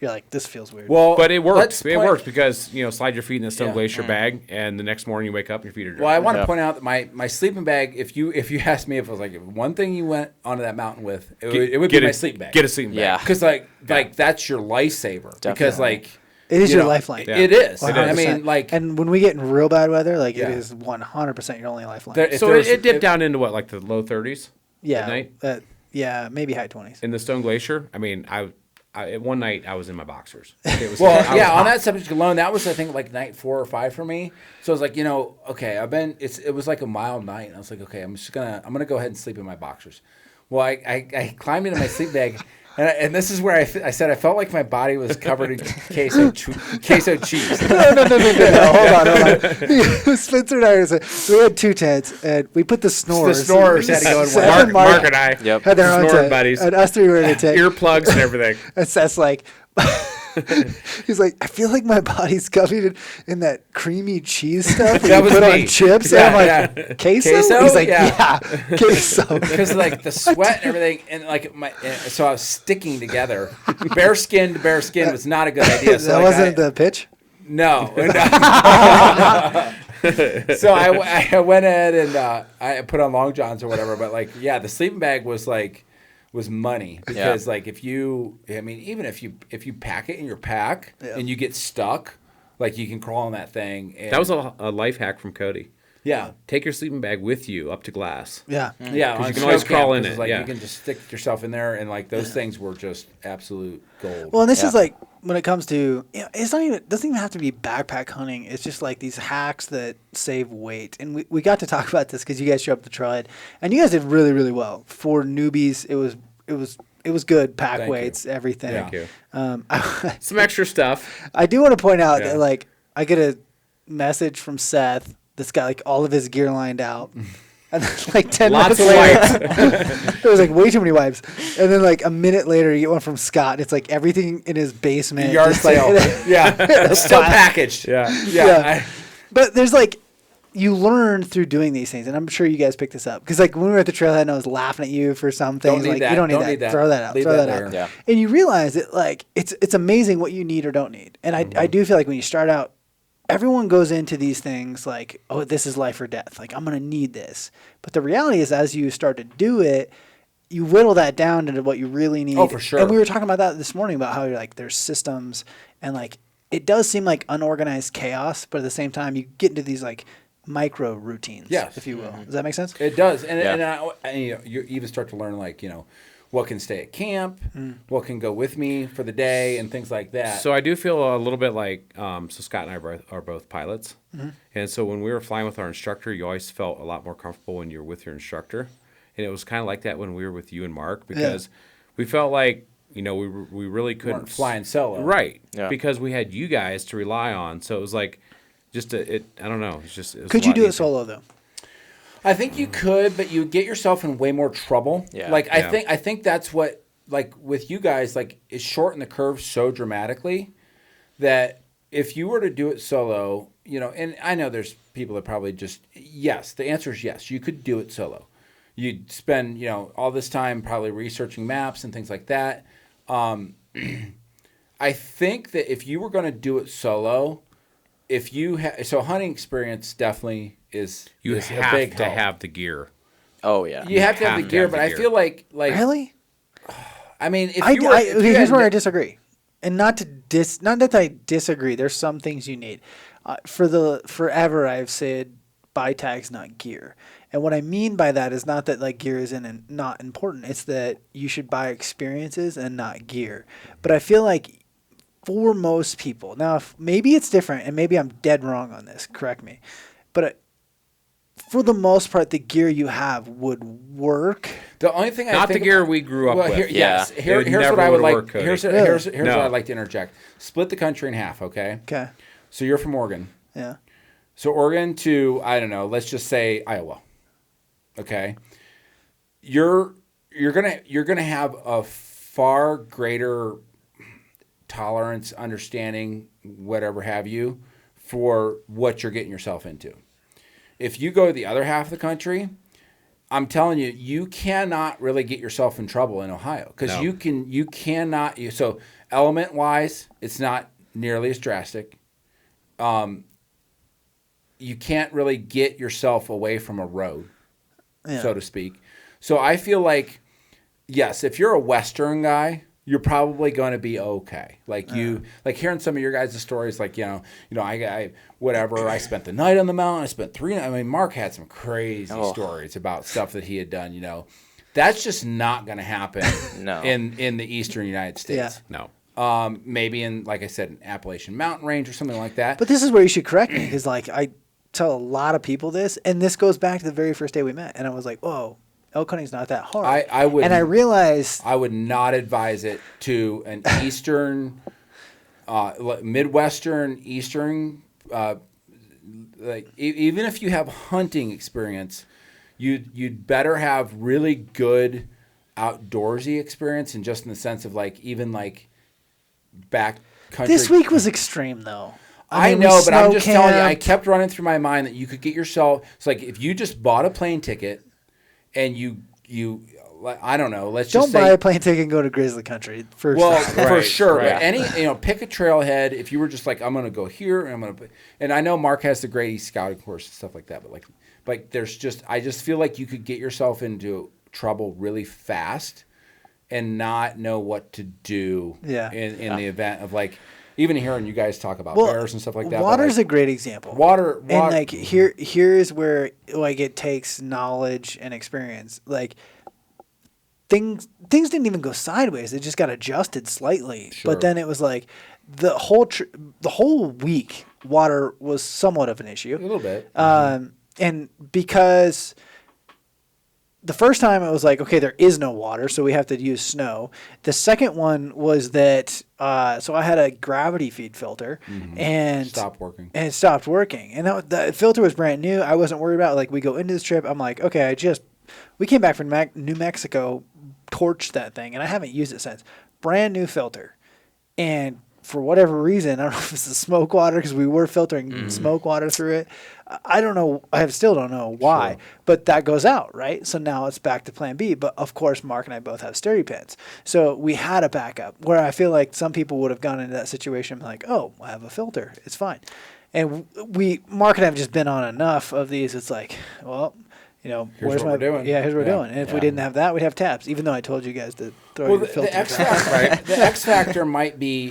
you're like, this feels weird. Well, but it works. It works because slide your feet in the Stone Glacier Mm-hmm. bag, and the next morning you wake up and your feet are dry. Well, I want to point out that my sleeping bag. If you asked me if it was like one thing you went onto that mountain with, it would be my sleeping bag. Get a sleeping bag. Yeah, because like that's your lifesaver. Definitely. Because like It is You your know, lifeline. Yeah. It is. 100%. I mean, like, and when we get in real bad weather, like Yeah. it is 100% your only lifeline. There- if So there's- it dipped if- down into what, like the low 30s yeah, at night yeah, maybe high 20s. in the Stone Glacier. I mean, one night I was in my boxers. It was Well, I was yeah, on hot. that subject alone, that was I think like night 4 or 5 for me. So I was like, okay, it was like a mild night, and I was like, okay, I'm gonna go ahead and sleep in my boxers. Well, I climbed into my sleep bag, and this is where I said I felt like my body was covered in queso cheese. No, hold on. Spencer and I so we had 2 tents, and we put the snorers. The snorers had to go in Seth one. and Mark and I Yep. had their own snoring tent, buddies, and us 3 were in a tent. earplugs and everything. And Seth's like, he's like, I feel like my body's covered in that creamy cheese stuff that That you was put me. on chips. Yeah, and I'm like, queso? Queso? He's like, Yeah. yeah, queso. Because like the sweat and everything, and like so I was sticking together. Bare skin to bare skin was not a good idea. So That like, wasn't the pitch? No. So I went ahead and I put on long johns or whatever. But like, yeah, the sleeping bag was money because like even if you pack it in your pack and you get stuck, like you can crawl in that thing. And, That was a life hack from Cody. yeah. Take your sleeping bag with you up to glass. Yeah. Yeah, 'Cause on you can always snow crawl camp, in 'cause it, Like yeah. you can just stick yourself in there, and like those things were just absolute gold. Well, and this Yeah. is like when it comes to it's not even it doesn't even have to be backpack hunting. It's just like these hacks that save weight. And we got to talk about this because you guys showed up to Trailhead, and you guys did really really well for newbies. It was good pack Thank you. weights, everything. Thank you. I, Some extra stuff. I do want to point out Yeah. that like I get a message from Seth that's got like all of his gear lined out. And then, like 10 Lots minutes of later, there was like way too many wipes. And then like a minute later, you get one from Scott. It's like everything in his basement. Yard just, like, sale. Yeah, still packaged. Yeah. Yeah. But there's like, you learn through doing these things, and I'm sure you guys picked this up because like when we were at the trailhead and I was laughing at you for some things, need like that. you don't Don't need need that. that. Throw that out. Leave Throw that that out. there. Yeah. And you realize that like it's amazing what you need or don't need. And I do feel like when you start out, everyone goes into these things like, oh, this is life or death. Like I'm gonna need this. But the reality is, as you start to do it, you whittle that down into what you really need. Oh, for sure. And we were talking about that this morning about how you're like there's systems and like it does seem like unorganized chaos, but at the same time you get into these like micro routines, Yes. if you will. Does that make sense? It does, and Yeah. you even start to learn like what can stay at camp, what can go with me for the day, and things like that. So I do feel a little bit like, so Scott and I are both pilots. And so when we were flying with our instructor, you always felt a lot more comfortable when you're with your instructor. And it was kind of like that when we were with you and Mark because we felt like, we really couldn't weren't flying solo, Right. Yeah. Because we had you guys to rely on. So it was like, I don't know. It was Could a you lot do it easier. solo though? I think you could, but you get yourself in way more trouble. Yeah. Like Yeah. I think that's what like with you guys like it shortened the curve so dramatically that if you were to do it solo, and I know there's people that probably yes, the answer is yes, you could do it solo. You'd spend all this time probably researching maps and things like that. I think that if you were going to do it solo, if you so hunting experience definitely is You is a have big to help. have the gear. Oh yeah. You have to have the gear, but I gear. feel like Really? I mean, if I, you were, I, if okay, you here's had- where I disagree, and not that I disagree. There's some things you need. Forever I've said buy tags, not gear, and what I mean by that is not that like gear isn't not important. It's that you should buy experiences and not gear. But I feel like for most people, now maybe it's different, and maybe I'm dead wrong on this. Correct me, but. For the most part, the gear you have would work. the only thing I Not the think gear we grew up well, with. here, yes, Yeah. here, It here's what never I would would've like. worked, Cody. Here's No. what I'd like to interject. Split the country in half, okay? Okay. So you're from Oregon. Yeah. So Oregon to I don't know, let's just say Iowa. Okay. You're gonna have a far greater tolerance, understanding, whatever have you, for what you're getting yourself into. If you go to the other half of the country, I'm telling you, you cannot really get yourself in trouble in Ohio because No. you cannot. So element wise, it's not nearly as drastic. You can't really get yourself away from a road, Yeah. so to speak. So I feel like, yes, if you're a Western guy, you're probably going to be okay. Like like hearing some of your guys' stories, like, I whatever, I spent the night on the mountain. I spent 3 nights. I mean, Mark had some crazy stories about stuff that he had done, That's just not going to happen in the eastern United States. Yeah. No. Maybe in, like I said, an Appalachian mountain range or something like that. But this is where you should correct me, because like I tell a lot of people this, and this goes back to the very first day we met, and I was like, whoa, elk hunting's not that hard. I would, and I realized I would not advise it to an eastern, midwestern, eastern, even if you have hunting experience, you'd better have really good outdoorsy experience, and just in the sense of like even like back country. this week was extreme though. I mean, know, we but I'm just telling you, I snow-camped. kept running through my mind that you could get yourself. It's like if you just bought a plane ticket, and you I don't know. Let's Don't just buy say, a plane ticket and go to grizzly country first. well, time. for Right, sure. right. But any pick a trailhead. If you were just like, I'm going to go here, and I'm going to, and I know Mark has the great East scouting course and stuff like that. But like there's just, I just feel like you could get yourself into trouble really fast, and not know what to do. Yeah. In the event of like, even hearing you guys talk about bears and stuff like that. but, Water's like, a great example. water, And like here's where like it takes knowledge and experience. Like things didn't even go sideways; they just got adjusted slightly. Sure. But then it was like the whole week, water was somewhat of an issue. a little bit. And because the first time it was like, okay, there is no water, so we have to use snow. The second one was that, so I had a gravity feed filter, and Stop working. and it stopped working. And the filter was brand new. I wasn't worried about it. Like, we go into this trip, I'm like, okay, we came back from New Mexico, torched that thing, and I haven't used it since. Brand new filter. And for whatever reason, I don't know if it's the smoke water, because we were filtering smoke water through it. I don't know. I still don't know why, Sure. but that goes out, right? So now it's back to plan B. But of course, Mark and I both have sturdy pins. So we had a backup, where I feel like some people would have gone into that situation like, oh, I have a filter. It's fine. And Mark and I have just been on enough of these. It's like, well, Here's where's what my, we're doing. yeah, here's what Yeah. we're doing. And if we Yeah. didn't have that, we'd have tabs, even though I told you guys to throw Well, your filter. the X down. factor, the X factor might be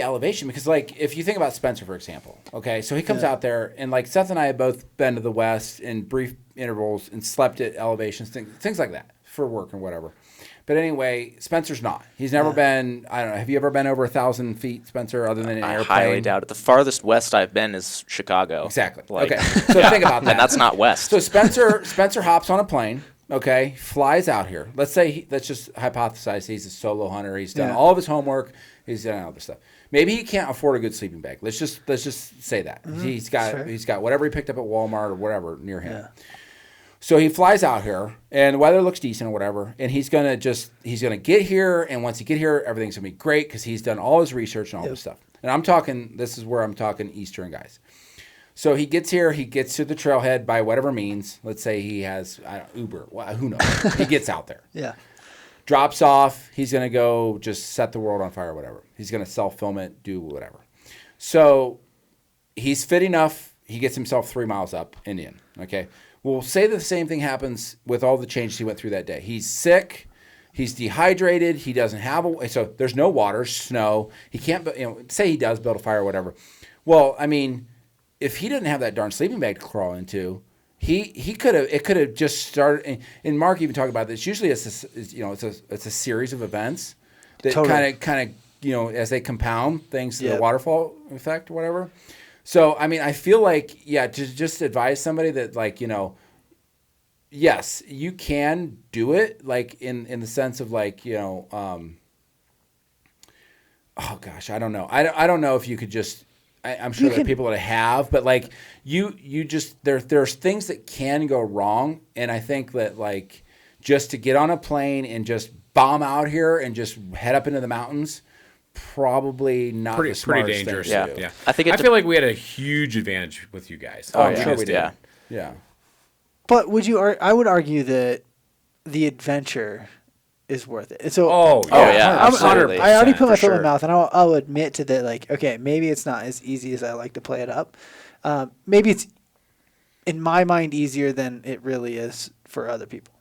elevation, because like if you think about Spencer, for example, okay, so he comes out there, and like Seth and I have both been to the West in brief intervals and slept at elevations, things like that for work and whatever. But anyway, Spencer's not. He's never been. I don't know. Have you ever been over 1,000 feet, Spencer, other than an I airplane? highly doubt it. The farthest west I've been is Chicago. Exactly. Like, okay. So think about that. And that's not west. So Spencer hops on a plane, okay, flies out here. Let's just hypothesize he's a solo hunter. He's done all of his homework. He's done all this stuff. Maybe he can't afford a good sleeping bag. Let's just say that. He's got whatever he picked up at Walmart or whatever near him. Yeah. So he flies out here, and the weather looks decent or whatever, and he's gonna get here, and once he get here, everything's gonna be great because he's done all his research and all this stuff. And this is where I'm talking Eastern guys. So he gets here, he gets to the trailhead by whatever means. Let's say he has Uber, who knows? He gets out there, Yeah. drops off. He's gonna go just set the world on fire, or whatever. He's gonna self-film it, do whatever. So he's fit enough. He gets himself 3 miles up and in. Okay. Well, say the same thing happens with all the changes he went through that day. He's sick. He's dehydrated. He doesn't have so there's no water, snow. He can't, say he does build a fire or whatever. Well, I mean, if he didn't have that darn sleeping bag to crawl into, it could have just started. And Mark even talked about this. Usually it's a series of events that Totally. kind of, as they compound things to Yep. the waterfall effect or whatever. So, I mean, I feel like, to just advise somebody that, like, yes, you can do it, like, in the sense of, like, oh, gosh, I don't know. I don't know if you could just, I'm sure there are people that have, but, like, you just, there's things that can go wrong, and I think that, like, just to get on a plane and just bomb out here and just head up into the mountains, probably not the smartest pretty dangerous. thing to do. Yeah. I think I feel like we had a huge advantage with you guys. Oh, I'm yeah. sure we did. Yeah. Yeah. But I would argue that the adventure is worth it. So, Oh, yeah, absolutely. I already put my For foot in sure. my mouth, and I'll admit to that. Like, okay, maybe it's not as easy as I like to play it up. Maybe it's in my mind easier than it really is for other people.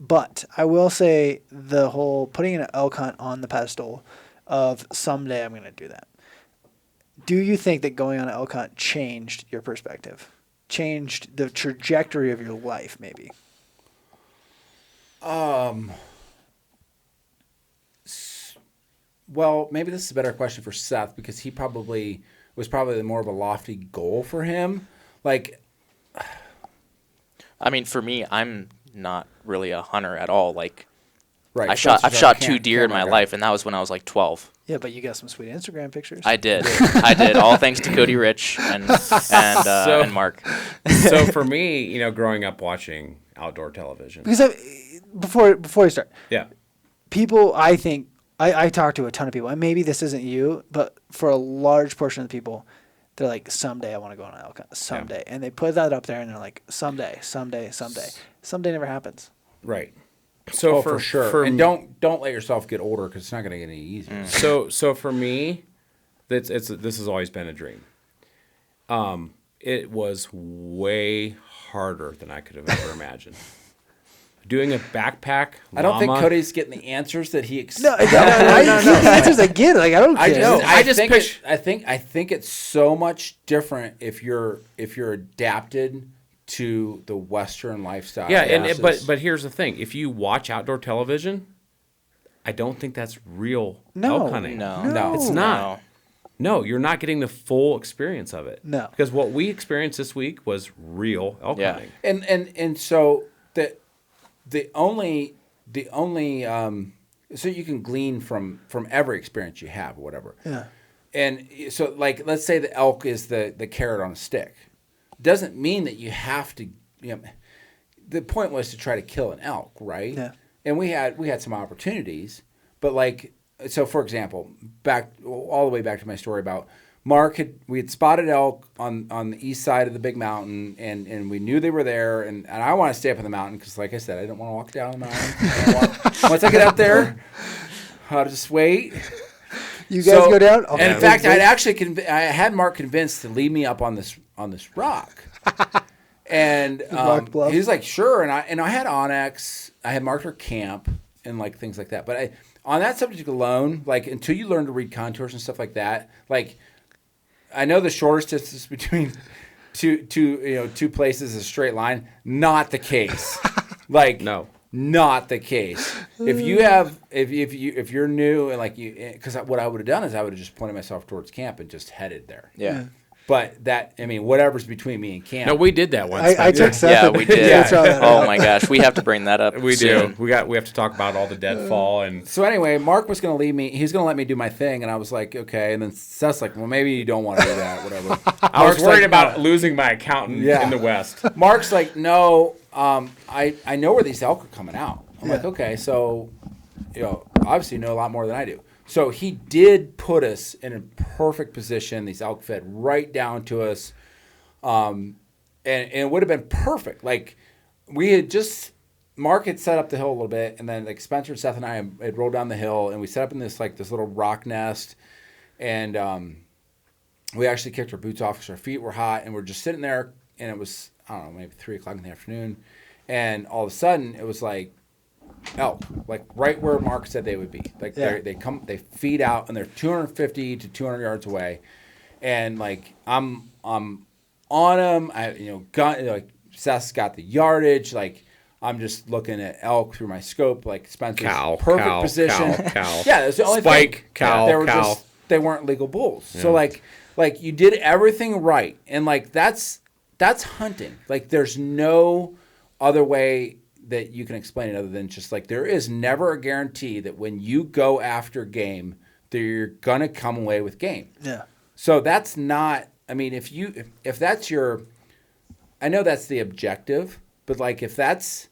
But I will say the whole putting an elk hunt on the pedestal of someday I'm going to do that. Do you think that going on an elk hunt changed your perspective? Changed the trajectory of your life, maybe? Well, maybe this is a better question for Seth because he was probably more of a lofty goal for him. Like, I mean, for me, I'm not really a hunter at all. Like, right? I've shot 2 deer in my life, and that was when I was like 12. Yeah, but you got some sweet Instagram pictures. I did. I did. All thanks to Cody Rich and Mark. So for me, growing up watching outdoor television. Because before you start, Yeah. people, I think, I talk to a ton of people, and maybe this isn't you, but for a large portion of the people, they're like, someday I want to go on an elk hunt. Someday. Yeah. And they put that up there, and they're like, someday. Someday never happens. Right. So for sure. And don't let yourself get older because it's not going to get any easier. So for me, this has always been a dream. It was way harder than I could have ever imagined. Doing a backpack llama. I don't think Cody's getting the answers that he expects. No. The answers I get, like I don't care. I think it's so much different if you're adapted to the Western lifestyle. Yeah, but here's the thing: if you watch outdoor television, I don't think that's real elk hunting. No, it's not. No, you're not getting the full experience of it. No, because what we experienced this week was real elk hunting. And so the only so you can glean from every experience you have, or whatever. Yeah. And so, like, let's say the elk is the carrot on a stick. Doesn't mean that you have to. The point was to try to kill an elk, right? Yeah. And we had some opportunities, but like, so for example, all the way back to my story about Mark we had spotted elk on the east side of the big mountain, and we knew they were there, and I want to stay up in the mountain because, like I said, I didn't want to walk down the mountain. Once I get up there, I'll just wait. You guys go down? Okay. And in fact, I had Mark convinced to lead me up on this rock. And he was like, sure. And I had Onyx. I had marked our camp and like things like that. But on that subject alone, like until you learn to read contours and stuff like that, like I know the shortest distance between two places is a straight line. Not the case. Like no. Not the case. If you have, if you're new and like because what I would have done is I would have just pointed myself towards camp and just headed there. Yeah. But whatever's between me and camp. No, we did that once. I took Seth. Yeah, we did. Yeah. Oh my gosh, we have to bring that up. We soon. do. We have to talk about all the deadfall and. So anyway, Mark was going to leave me. He's going to let me do my thing, and I was like, okay. And then Seth's like, well, maybe you don't want to do that, whatever. I was worried about losing my accountant in the West. Mark's like, no, I know where these elk are coming out. I'm like, okay, so obviously you know a lot more than I do. So he did put us in a perfect position. These elk fed right down to us, and it would have been perfect. Like Mark had set up the hill a little bit, and then like Spencer, Seth, and I had rolled down the hill, and we set up in this little rock nest, and we actually kicked our boots off because our feet were hot, and we're just sitting there, and it was maybe 3:00 in the afternoon, and all of a sudden it was like. Elk, like right where Mark said they would be. Like they feed out and they're 250 to 200 yards away, and like I'm on them. Seth's got the yardage. Like I'm just looking at elk through my scope. Like Spencer's perfect position. Cow. Yeah, that's the only Spike, thing. cow. They weren't legal bulls. Yeah. So like you did everything right, and like that's hunting. Like there's no other way that you can explain it other than just like there is never a guarantee that when you go after game that you're gonna come away with game. Yeah. So that's not. I mean, if that's your, I know that's the objective, but like if that's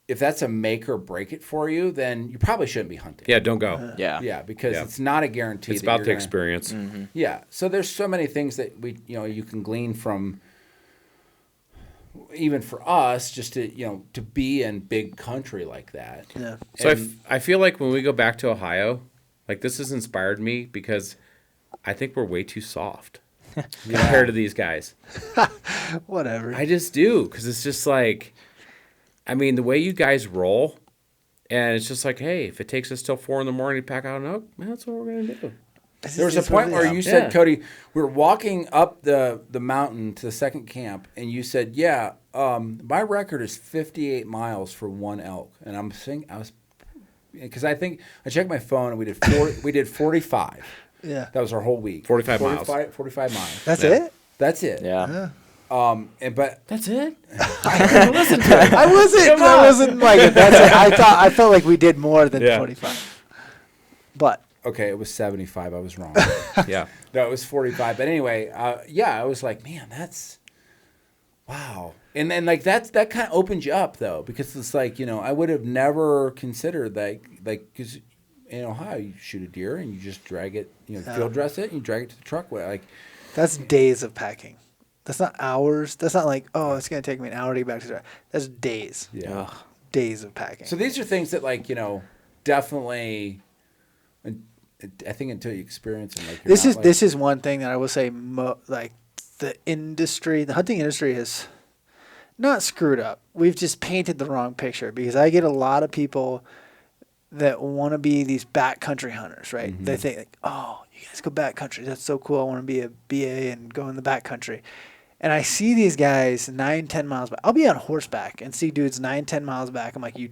a make or break it for you, then you probably shouldn't be hunting. Yeah, don't go. Yeah, because it's not a guarantee. It's about the experience. Mm-hmm. Yeah. So there's so many things that you can glean from. Even for us, just to be in big country like that. Yeah. So I feel like when we go back to Ohio, like this has inspired me because I think we're way too soft compared to these guys. Whatever. I just do because it's just like I mean, the way you guys roll, and it's just like, hey, if it takes us till 4 a.m. to pack out an elk, man, that's what we're gonna do. There was a point where you said, Cody, we were walking up the mountain to the second camp, and you said, "Yeah, my record is 58 miles for one elk," and I'm saying because I think I checked my phone and we did 45. Yeah, that was our whole week. 45 miles. 45 miles. That's it. That's it. Yeah. But That's it. Listen to it. I wasn't like that's it. I felt like we did more than 45. But okay, it was 75. I was wrong. Yeah. No, it was 45. But anyway, I was like, man, that's wow. And then like that kind of opens you up though, because it's like, I would have never considered like because in Ohio you shoot a deer and you just drag it, field dress it and you drag it to the truck. Like that's days of packing. That's not hours. That's not like, oh, it's going to take me an hour to get back to the truck. That's days. Yeah. Ugh. Days of packing. So these are things that like, definitely I think until you experience them, like this is one thing that I will say, like the hunting industry has not screwed up. We've just painted the wrong picture because I get a lot of people that want to be these backcountry hunters, right? Mm-hmm. They think like, oh, you guys go backcountry. That's so cool. I want to be a BA and go in the backcountry. And I see these guys 9-10 miles back. I'll be on horseback and see dudes 9-10 miles back. I'm like, you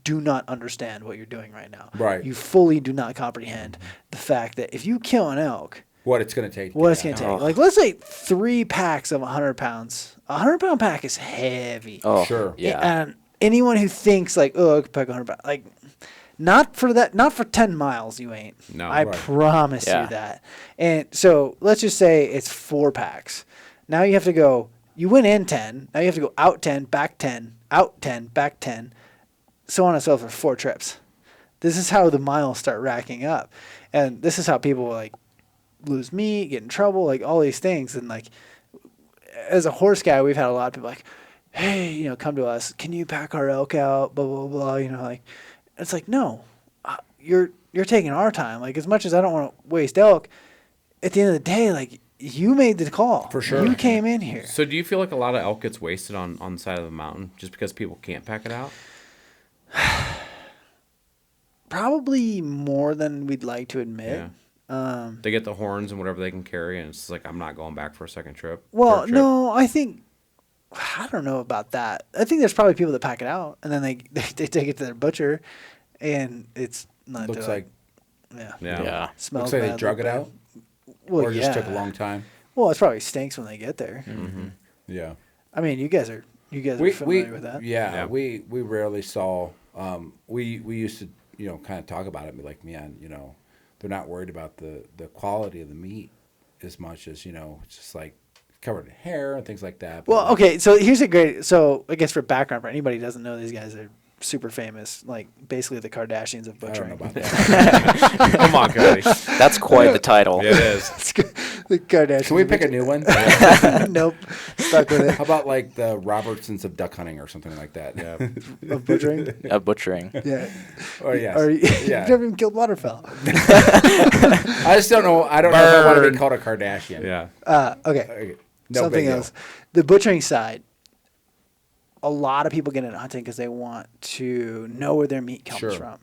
do not understand what you're doing right now. Right. You fully do not comprehend the fact that if you kill an elk, what it's going to take. what it's going to take. Like, let's say 3 packs of 100 pounds. A 100-pound pack is heavy. Oh, sure. Yeah. And anyone who thinks like, oh, I could pack 100 pounds, like, not for that, not for 10 miles, you ain't. No. I Right. promise Yeah. you that. And so let's just say it's 4 packs. Now you have to go, you went in 10, now you have to go out 10, back 10, out 10, back 10, so on and so forth for 4 trips. This is how the miles start racking up. And this is how people like lose meat, get in trouble, like all these things. And like, as a horse guy, we've had a lot of people like, hey, come to us, can you pack our elk out, blah, blah, blah, like, it's like, no, you're taking our time. Like, as much as I don't want to waste elk, at the end of the day, like, you made the call. For sure. You came in here. So do you feel like a lot of elk gets wasted on the side of the mountain just because people can't pack it out? Probably more than we'd like to admit. Yeah. They get the horns and whatever they can carry, and it's like, I'm not going back for a second trip. Well, third trip. no, I don't know about that. I think there's probably people that pack it out, and then they take it to their butcher, and it's not. Looks like yeah. Yeah. Smells looks like they bad, drug look it bad. out, Well, or yeah. just took a long time. Well, it probably stinks when they get there. Mm-hmm. Yeah. I mean, you guys are familiar with that. Yeah, we rarely saw. We used to kind of talk about it and be like, man, they're not worried about the quality of the meat as much as it's just like covered in hair and things like that. Well, okay, so here's a great. So I guess for background, for anybody who doesn't know, these guys are super famous, like basically the Kardashians of I don't know butchering. about that. Come on, Cody. That's quite the title. It is. The Kardashians. Can we pick a new one? Nope, stuck with it. How about like the Robertsons of duck hunting or something like that? Yeah. Of butchering. Butchering. Yeah. Or yes. Or Yeah. you've never even killed waterfowl. I just don't know. I don't know if I want to be called a Kardashian. Yeah. Okay. Okay. No Something big deal. else. The butchering side. A lot of people get into hunting because they want to know where their meat comes Sure. from.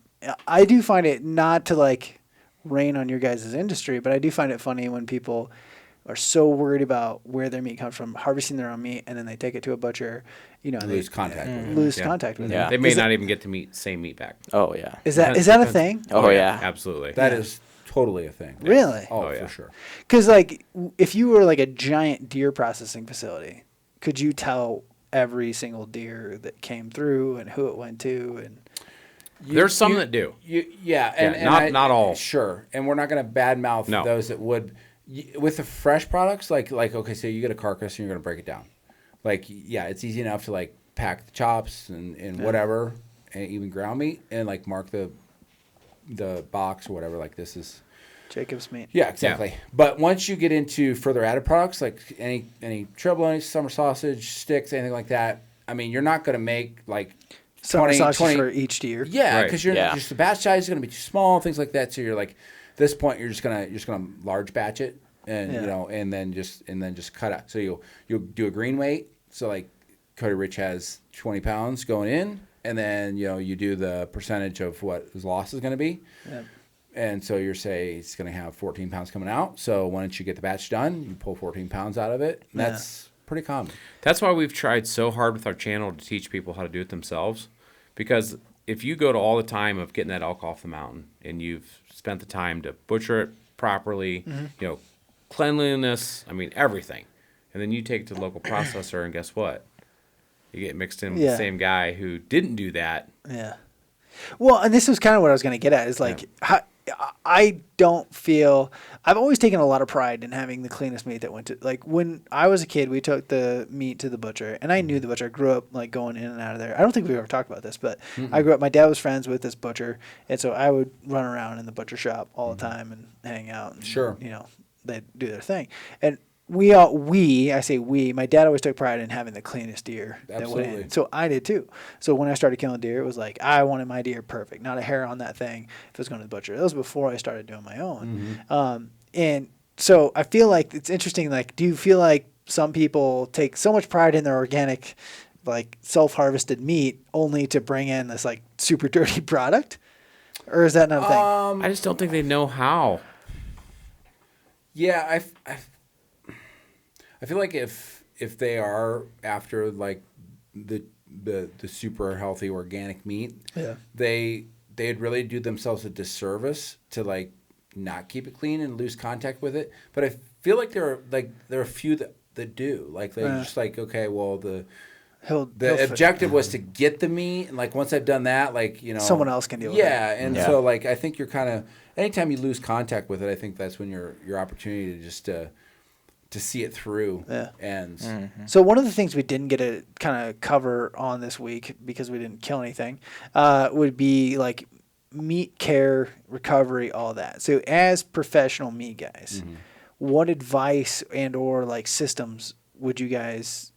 I do find it not to like rain on your guys' industry, but I do find it funny when people are so worried about where their meat comes from, harvesting their own meat, and then they take it to a butcher. They Lose contact with it. lose Yeah. contact with Yeah. it. They may Is not even get to same meat back. Oh, yeah. Is that a thing? Oh, yeah. Absolutely. That is totally a thing. Really? Oh, Oh, yeah. for sure. Because like, if you were like a giant deer processing facility, could you tell every single deer that came through and who it went to? And There's some that do. Yeah, not all. Sure, and we're not going to badmouth No. those that would. With the fresh products, like okay, so you get a carcass and you're going to break it down. Like, yeah, it's easy enough to like pack the chops and whatever, and even ground meat, and like mark the box or whatever. Like, this is. Jacob's meat. Yeah, exactly. Yeah. But once you get into further added products, like any trebloin, summer sausage, sticks, anything like that, I mean, you're not going to make like Summer 20, sausage 20 for each deer. Yeah, Right. because you're Yeah. just the batch size is going to be too small, things like that. So you're like, at this point, you're just gonna large batch it, and Yeah. and then just cut out. So you'll do a green weight. So like Cody Rich has 20 pounds going in, and then you do the percentage of what his loss is going to be. Yeah. And so you're saying it's going to have 14 pounds coming out. So once you get the batch done, you pull 14 pounds out of it. And that's pretty common. That's why we've tried so hard with our channel to teach people how to do it themselves. Because if you go to all the time of getting that elk off the mountain and you've spent the time to butcher it properly, cleanliness, I mean, everything. And then you take it to the local processor and guess what? You get mixed in with the same guy who didn't do that. Yeah. Well, and this was kind of what I was going to get at is like, I don't feel I've always taken a lot of pride in having the cleanest meat that went to like when I was a kid, we took the meat to the butcher and I knew the butcher. I grew up like going in and out of there. I don't think we've ever talked about this, but I grew up, my dad was friends with this butcher. And so I would run around in the butcher shop all the time and hang out. And, they'd do their thing. And my dad always took pride in having the cleanest deer that went in. So I did too. So when I started killing deer, it was like I wanted my deer perfect, not a hair on that thing if it was going to the butcher. That was before I started doing my own. And so I feel like it's interesting, like, do you feel like some people take so much pride in their organic, like self-harvested meat only to bring in this like super dirty product? Or is that not a thing? I just don't think they know how. Yeah, I feel like if they are after like the super healthy organic meat, they'd really do themselves a disservice to like not keep it clean and lose contact with it. But I feel like there are a few that do. Like they're just like, okay, well the objective was to get the meat, and like once I've done that, like someone else can deal with it. Yeah, and so like I think you're kind of anytime you lose contact with it, I think that's when your opportunity to just to see it through ends. So one of the things we didn't get to kind of cover on this week because we didn't kill anything would be like meat care, recovery, all that. So as professional meat guys, what advice and or like systems would you guys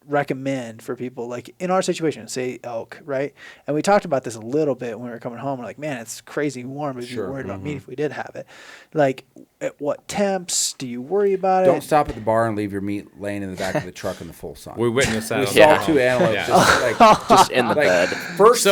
recommend for people like in our situation, say elk, right? And we talked about this a little bit when we were coming home. We're like, man, it's crazy warm. We'd be worried about meat if we did have it. Like, at what temps do you worry about it? Don't stop at the bar and leave your meat laying in the back of the truck in the full sun. We witnessed that. We saw 2 antelopes just in the bed. First,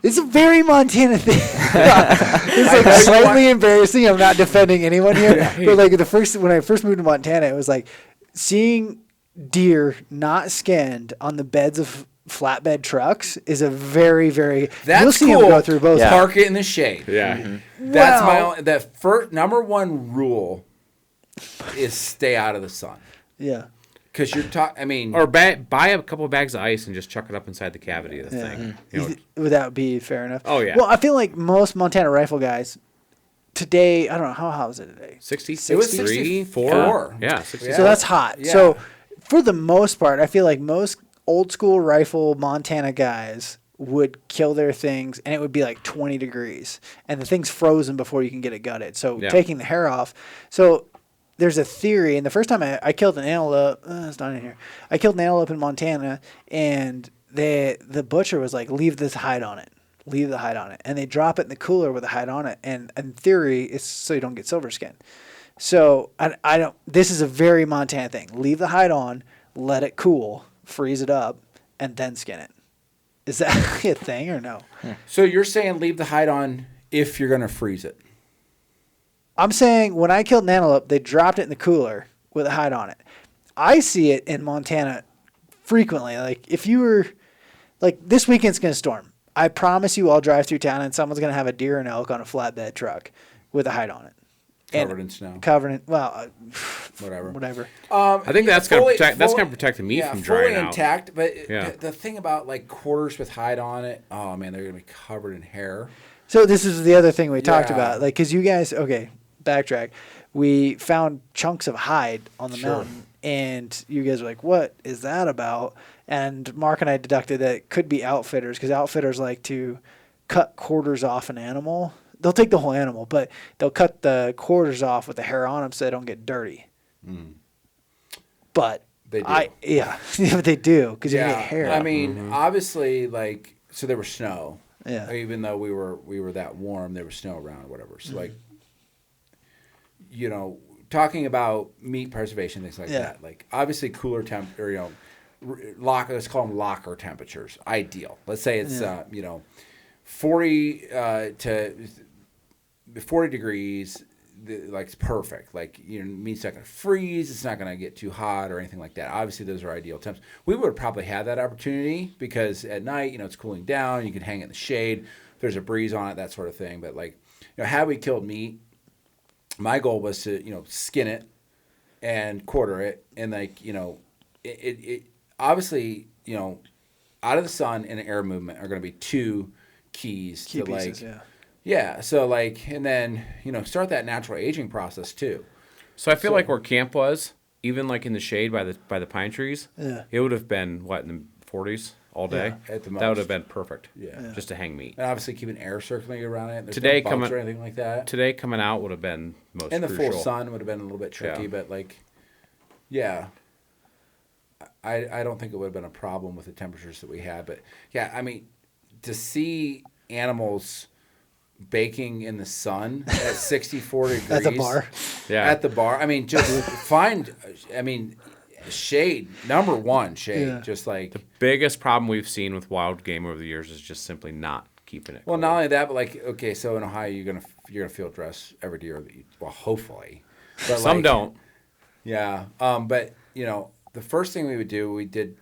it's a very Montana thing. It's like slightly embarrassing. I'm not defending anyone here, but like when I first moved to Montana, it was like seeing deer not skinned on the beds of flatbed trucks is a very, very. That's you'll see cool. them go through both. Yeah. Park it in the shade. Yeah, that's that first number one rule is stay out of the sun. Yeah, because you're talking. I mean, or buy a couple of bags of ice and just chuck it up inside the cavity of the thing. Would that be fair enough? Oh yeah. Well, I feel like most Montana rifle guys. Today, I don't know how hot was it today. 60, it was 64. Yeah, 64. So that's hot. Yeah. So for the most part, I feel like most old school rifle Montana guys would kill their things and it would be like 20 degrees and the thing's frozen before you can get it gutted. So taking the hair off. So there's a theory, and the first time I killed an antelope, it's not in here. I killed an antelope in Montana and the butcher was like, leave this hide on it. Leave the hide on it. And they drop it in the cooler with the hide on it. And in theory, it's so you don't get silver skin. So I don't. This is a very Montana thing. Leave the hide on, let it cool, freeze it up, and then skin it. Is that a thing or no? So you're saying leave the hide on if you're gonna freeze it? I'm saying when I killed an antelope, they dropped it in the cooler with a hide on it. I see it in Montana frequently. Like if you were, like this weekend's gonna storm. I promise you, I'll drive through town and someone's gonna have a deer and elk on a flatbed truck with a hide on it. Covered in snow. Covered in, whatever. I think that's gonna protect the meat from drying fully out. intact. But the thing about like quarters with hide on it, oh man, they're gonna be covered in hair. So this is the other thing we talked about, like, because you guys, backtrack. We found chunks of hide on the mountain, and you guys were like, "What is that about?" And Mark and I deducted that it could be outfitters, because outfitters like to cut quarters off an animal. They'll take the whole animal, but they'll cut the quarters off with the hair on them so they don't get dirty. But they do. But they do, because you get hair. I mean, obviously, like, so there was snow. Yeah. Even though we were that warm, there was snow around or whatever. So like, talking about meat preservation, things like that. Like obviously cooler temp or let's call them locker temperatures. Ideal. Let's say it's 40 to 40 degrees. Like it's perfect. Like meat's not going to freeze. It's not going to get too hot or anything like that. Obviously, those are ideal temps. We would have probably had that opportunity because at night, it's cooling down. You can hang it in the shade. There's a breeze on it, that sort of thing. But like, had we killed meat, my goal was to skin it and quarter it, and like it obviously out of the sun and air movement are going to be two keys to pieces, like. Yeah, so like, and then, start that natural aging process too. So I feel like where camp was, even like in the shade by the pine trees, it would have been, in the 40s all day? At the most. That would have been perfect. Yeah. Just to hang meat. And obviously keeping air circulating around it. There's Today, no bugs or anything like that. Today coming out would have been most And the crucial. full sun would have been a little bit tricky, but like, yeah. I don't think it would have been a problem with the temperatures that we had. But yeah, I mean, to see animals baking in the sun at 64 degrees at the bar. Yeah. At the bar. I mean, just shade. Number one, shade. Yeah. Just like the biggest problem we've seen with wild game over the years is just simply not keeping it. Well, cold. Not only that, but like, okay, so in Ohio, you're gonna field dress every deer that you, well, hopefully, but some don't. Yeah, but the first thing we did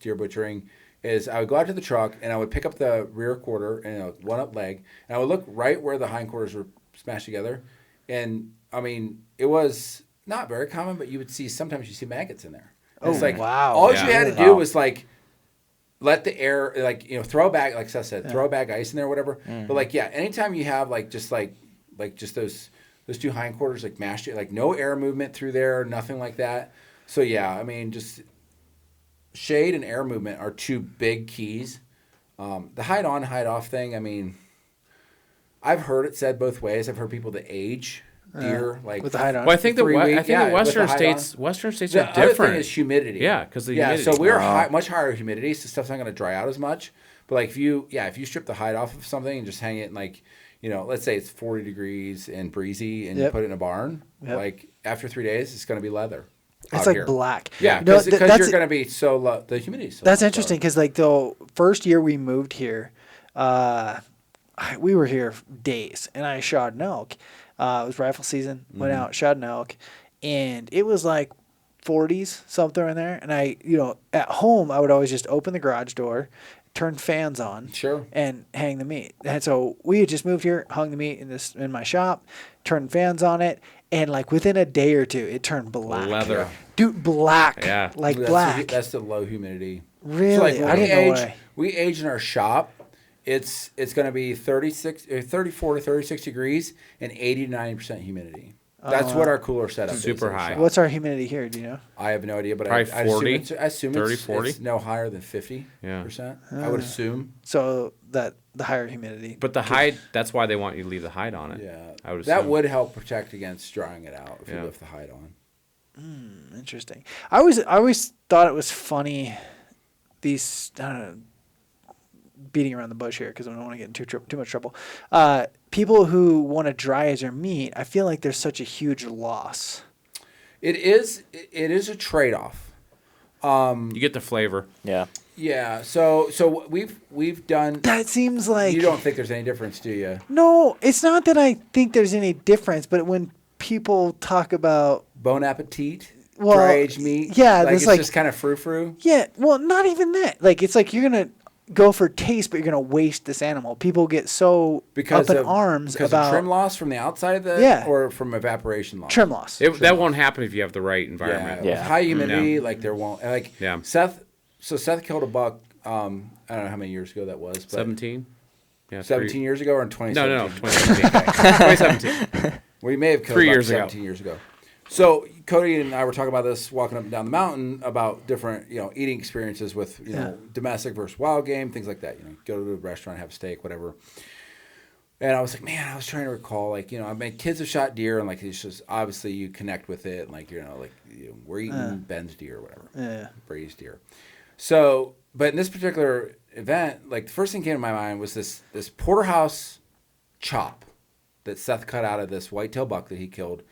deer butchering. Is I would go out to the truck and I would pick up the rear quarter and one up leg and I would look right where the hind quarters were smashed together, and I mean it was not very common, but sometimes you see maggots in there. And it's like wow! All you had to do was like let the air throw a bag, like Seth said, throw a bag of ice in there or whatever. Mm-hmm. But like anytime you have just those two hind quarters like mashed, like no air movement through there, nothing like that. So yeah, I mean just. Shade and air movement are two big keys. The hide on, hide off thing, I mean, I've heard it said both ways. I've heard people that age deer like with the hide on. Well, I think the western states are different. The other thing is humidity. Yeah, because the humidity. So we're much higher humidity, so stuff's not going to dry out as much. But like if you strip the hide off of something and just hang it in let's say it's 40 degrees and breezy and you put it in a barn, like after 3 days it's going to be leather. It's like here. Black. Yeah, because you're going to be so low. The humidity is so That's interesting because like the first year we moved here, we were here days and I shot an elk. It was rifle season. Went out, shot an elk, and it was like 40s something in there. And I, at home I would always just open the garage door, turn fans on, and hang the meat. And so we had just moved here, hung the meat in my shop, turned fans on it. And like within a day or two, it turned black. Leather. Dude, black. Yeah. Like black. That's the low humidity. Really? So like I didn't know why. We age in our shop. It's going to be 34 to 36 degrees and 80 to 90% humidity. That's what our cooler setup is. Super high. What's our humidity here? Do you know? I have no idea, but probably 40, I assume 30, it's 40? It's no higher than 50%. I would assume. So the higher humidity. But the hide, that's why they want you to leave the hide on it. Yeah. I would assume. That would help protect against drying it out if you left the hide on. Interesting. I always thought it was funny, these, I don't know, beating around the bush here because I don't want to get into too much trouble. People who want to dry as their meat, I feel like there's such a huge loss. It is a trade-off. You get the flavor. Yeah. Yeah. So we've done. That seems like you don't think there's any difference, do you? No, it's not that I think there's any difference, but when people talk about Bon appetit, dry aged meat, it's just kind of frou-frou. Yeah. Well, not even that. Like it's like you're gonna go for taste, but you're gonna waste this animal. People get so up in arms about trim loss from the outside of the or from evaporation loss. Trim loss. That won't happen if you have the right environment. Yeah. With high humidity, like there won't Seth. So Seth killed a buck. I don't know how many years ago that was. But 17. Yeah. 17 years ago or in 2017? No, 2017. 2017. We may have killed 3 years 17 years ago. So Cody and I were talking about this walking up and down the mountain about different, eating experiences with, domestic versus wild game, things like that. Go to a restaurant, have a steak, whatever. And I was like, man, I was trying to recall, I mean, kids have shot deer, and it's just obviously you connect with it, and we're eating Ben's deer or whatever, Brady's deer. So, but in this particular event, the first thing came to my mind was this porterhouse chop that Seth cut out of this whitetail buck that he killed.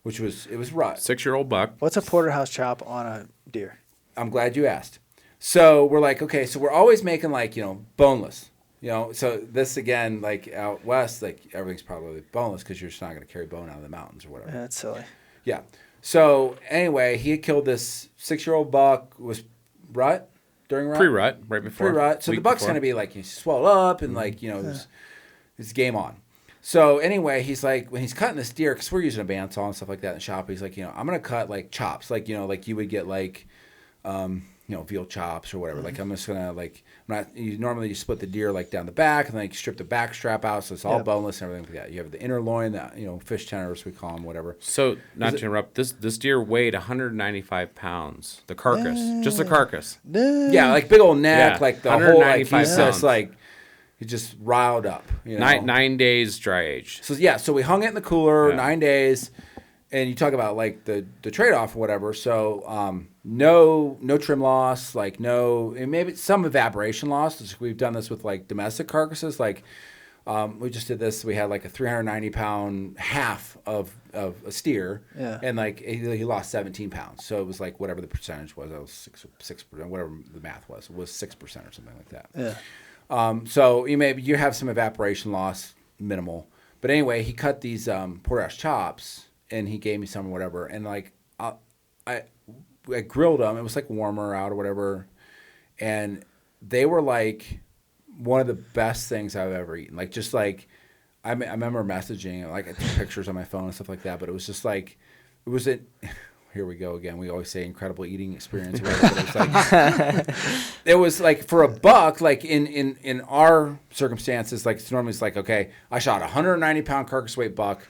It was rut. 6-year-old buck. What's a porterhouse chop on a deer? I'm glad you asked. So we're like, okay, so we're always making like, boneless. So this again, like out west, like everything's probably boneless because you're just not going to carry bone out of the mountains or whatever. Yeah, that's silly. Yeah. So anyway, he had killed this 6-year-old buck. Was rut during rut? Pre-rut, right before. Pre-rut. So the buck's going to be like, he's swelled up and like, it's game on. So anyway, he's like, when he's cutting this deer, because we're using a bandsaw and stuff like that in the shop, he's like, I'm going to cut like chops, like, like you would get like, veal chops or whatever. Like I'm just going to like, normally you split the deer like down the back and then you strip the back strap out. So it's all boneless and everything like that. You have the inner loin, that, fish tenders, we call them, whatever. So not to interrupt, this deer weighed 195 pounds. The carcass, just the carcass. Yeah. Like big old neck, Yeah, like the whole, like 195 he's just pounds. like, he just riled up. 9 days dry aged. So yeah, so we hung it in the cooler 9 days, and you talk about like the trade off or whatever. So no trim loss, like and maybe some evaporation loss. We've done this with like domestic carcasses. Like we just did this. We had like a 390 pound half of a steer, and like he lost 17 pounds. So it was like whatever the percentage was. That was 6%, whatever the math was. It was 6% or something like that. Yeah. So you have some evaporation loss, minimal. But anyway, he cut these porterhouse chops, and he gave me some or whatever. And like I grilled them. It was like warmer out or whatever, and they were like one of the best things I've ever eaten. Like just like I remember messaging, like I took pictures on my phone and stuff like that. But it was just like it was it. Here we go again. We always say incredible eating experience. Or whatever, but it was like for a buck, like in our circumstances, like it's normally like, okay, I shot a 190 pound carcass weight buck.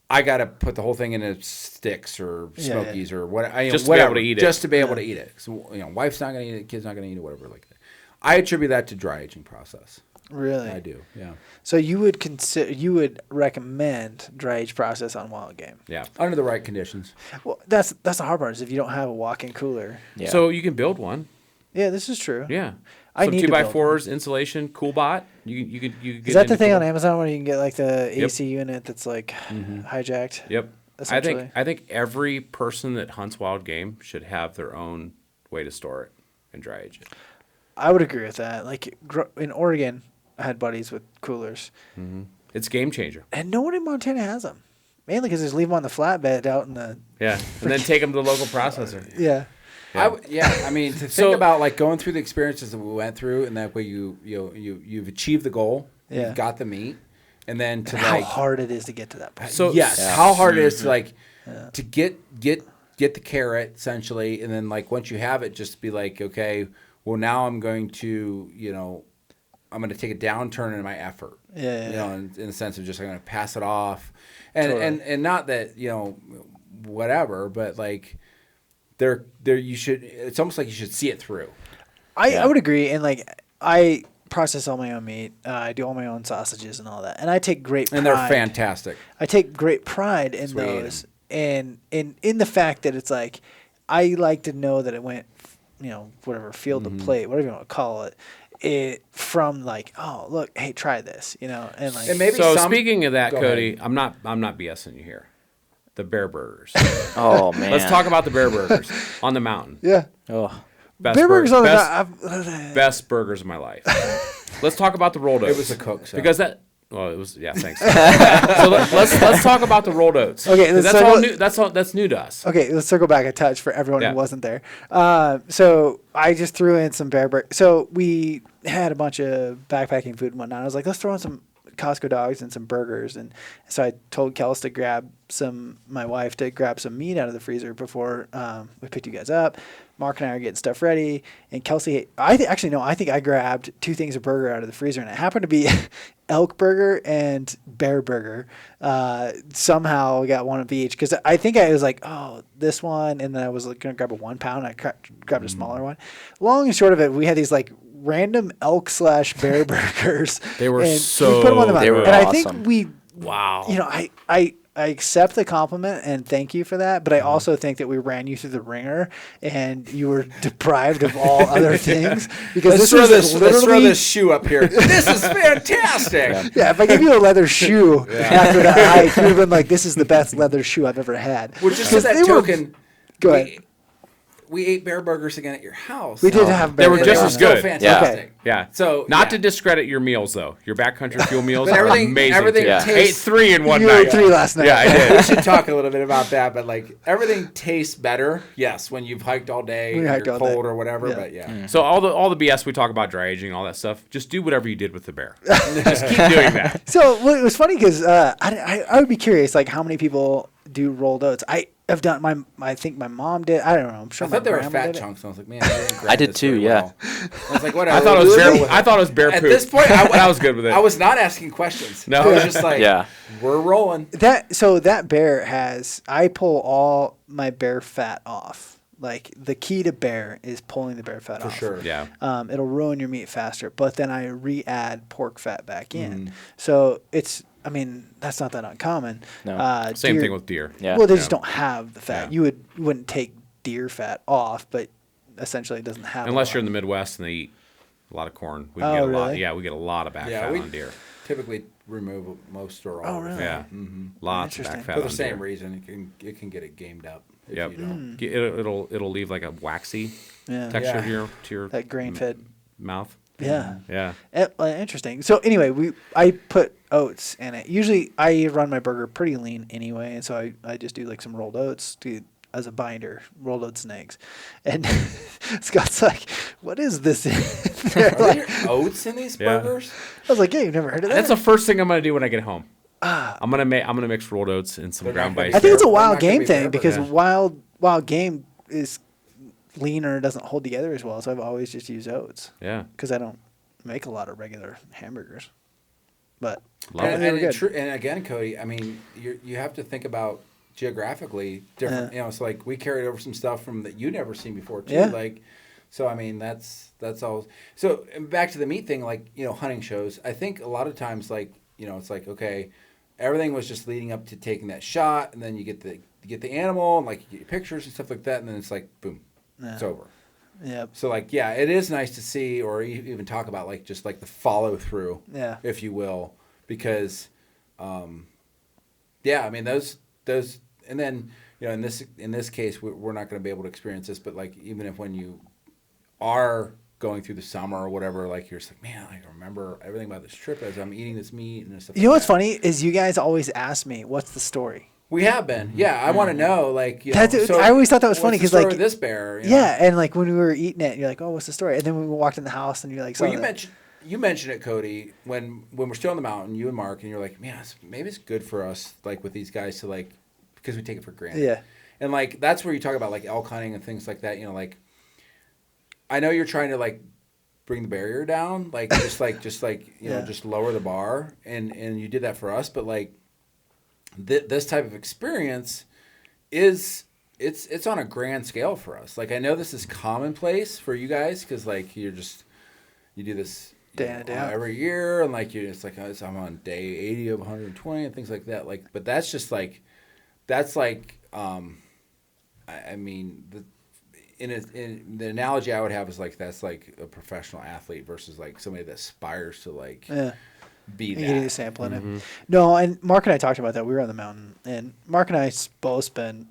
I got to put the whole thing into sticks or smokies or what, just whatever, to be able to eat it. Just to be able to eat it. So, wife's not going to eat it, kid's not going to eat it, whatever like that. I attribute that to dry aging process. Really? I do. Yeah. So you would recommend dry age process on wild game? Yeah. Under the right conditions. Well, that's the hard part is if you don't have a walk-in cooler. Yeah. So you can build one. Yeah, this is true. Yeah. I Some need to build 2x4s, insulation, cool bot. You could Is that the thing on Amazon where you can get like the AC unit that's like hijacked? Yep. Essentially. I think every person that hunts wild game should have their own way to store it and dry age it. I would agree with that. Like in Oregon, I had buddies with coolers. Mm-hmm. It's a game changer. And no one in Montana has them. Mainly because they just leave them on the flatbed out in the... Yeah, and then take them to the local processor. Yeah. I mean, to think about like going through the experiences that we went through, and that way you've achieved the goal, you've got the meat, and then to how like hard it is to get to that point. So how hard it is to like to get the carrot essentially, and then like once you have it, just be like, okay, well now I'm going to I'm going to take a downturn in my effort. In the sense of just I'm going to pass it off, and not that whatever, but like there you should. It's almost like you should see it through. I would agree, and like I process all my own meat. I do all my own sausages and all that, and I take great pride. And they're fantastic. I take great pride in those, and in the fact that it's like I like to know that it went, whatever field to plate, whatever you want to call it. It from like, oh look, hey, try this, and like. And maybe so speaking of that, Cody, ahead. I'm not BSing you here. The bear burgers. Oh man. Let's talk about the bear burgers on the mountain. Yeah. Oh. Bear burgers on the best burgers of my life. Let's talk about the rolled oats. It was a cook, so. Because that. Well, it was thanks. So let's talk about the rolled oats. Okay, that's all new. That's new to us. Okay, let's circle back a touch for everyone who wasn't there. So I just threw in some bear burgers. So we had a bunch of backpacking food and whatnot. I was like, let's throw in some Costco dogs and some burgers, and so I told Kels to grab my wife to grab some meat out of the freezer before we picked you guys up. Mark and I are getting stuff ready, and Kelsey, I think I grabbed 2 things of burger out of the freezer, and it happened to be elk burger and bear burger. Somehow we got one of each, because I think I was like, oh, this one, and then I was like, going to grab a 1 pound. I grabbed a smaller one. Long and short of it, we had these like random elk/bear burgers. They were and so. We put them on the mountain. They were and awesome. I think we. Wow. I accept the compliment and thank you for that, but I also think that we ran you through the ringer and you were deprived of all other things because let's throw this shoe up here. This is fantastic. Yeah, if I give you a leather shoe after that hike, you would have been like, "This is the best leather shoe I've ever had." Well, just as that token, go ahead. we ate bear burgers again at your house. We did have They were bear just burgers. as good. Fantastic. Yeah. So not to discredit your meals though. Your backcountry fuel meals But are everything- amazing. everything too. tastes- Ate 3 in one You night. ate 3 last night. Yeah, I did. we should talk a little bit about that, but like everything tastes better, yes, when you've hiked all day, We and hiked you're all day. cold or whatever. Yeah. But yeah, So all the BS we talk about dry aging, all that stuff, just do whatever you did with the bear. Just keep doing that. So well, it was funny because I would be curious, like how many people do rolled oats. I have done I think my mom did. I don't know. I'm sure I my thought they were grandma fat did it. chunks. And I was like, man, I, didn't I grab did this too, very yeah. well. I was like, whatever. I thought it was bear At poop. this point, I was good with it. I was not asking questions. No. I was just like, Yeah. we're rolling. That bear has. I pull all my bear fat off. Like the key to bear is pulling the bear fat For off. sure. Yeah. It'll ruin your meat faster, but then I re-add pork fat back in. Mm. So it's. I mean, that's not that uncommon. No. Same thing with deer. Yeah. Well, they Yeah. just don't have the fat. Yeah. You wouldn't take deer fat off, but essentially it doesn't have. Unless a you're in lot. the Midwest and they eat a lot of corn. We Oh, get a lot. really? Yeah, we get a lot of back Yeah, fat we on deer. typically remove most or all. Oh, of it. really? Yeah. Lots of Interesting. back fat For the on same deer. reason, it can get it gamed up. If Yep. you don't. It'll leave like a waxy Yeah. texture Yeah. to your That grain-fed. mouth. Yeah. Yeah. Interesting. So anyway, I put oats in it. Usually I run my burger pretty lean anyway, and so I just do like some rolled oats as a binder, rolled oats and eggs. And Scott's like, "What is this?" Are there oats in these Yeah. burgers? I was like, "Yeah, you've never heard of that?" That's the first thing I'm gonna do when I get home. I'm gonna mix rolled oats and some They're ground not gonna bites. be I think it's a They're wild not gonna game be thing fair, because yeah. wild game is leaner, doesn't hold together as well. So I've always just used oats Yeah. because I don't make a lot of regular hamburgers. But Love And, it. they were good. and again, Cody, I mean, you have to think about geographically different. Yeah. You know, it's like we carried over some stuff from that you never seen before too. Yeah. Like, so I mean, that's all. So and back to the meat thing, like hunting shows. I think a lot of times, like it's like okay, everything was just leading up to taking that shot, and then you get the animal and like you get your pictures and stuff like that, and then it's like boom, it's over. yeah, So like yeah, it is nice to see or even talk about like just like the follow through, yeah, if you will, because yeah, I mean those and then in this case we're not going to be able to experience this, but like even if when you are going through the summer or whatever, like you're just like, man, I remember everything about this trip as I'm eating this meat and stuff. You know like what's that. funny is you guys always ask me, "What's the story?" We have been, yeah. I want to know, like, I always thought that was what's funny the 'cause, story like, with this bear, you know? Yeah, and like when we were eating it, you're like, "Oh, what's the story?" And then when we walked in the house, and you're like, Well, "Saw that." you mentioned it, Cody, when we're still on the mountain, you and Mark, and you're like, man, maybe it's good for us, like with these guys, to like, because we take it for granted. Yeah. And like that's where you talk about like elk hunting and things like that. Like, I know you're trying to like bring the barrier down, like just lower the bar, and you did that for us, but like this type of experience is. It's on a grand scale for us. Like I know this is commonplace for you guys because like you do this Day in and day out. every year, and like it's like I'm on day 80 of 120 and things like that. Like, but that's just like I mean in the analogy I would have is like that's like a professional athlete versus like somebody that aspires to like Yeah. be You that. get a sample in it. No, and Mark and I talked about that. We were on the mountain, and Mark and I both spent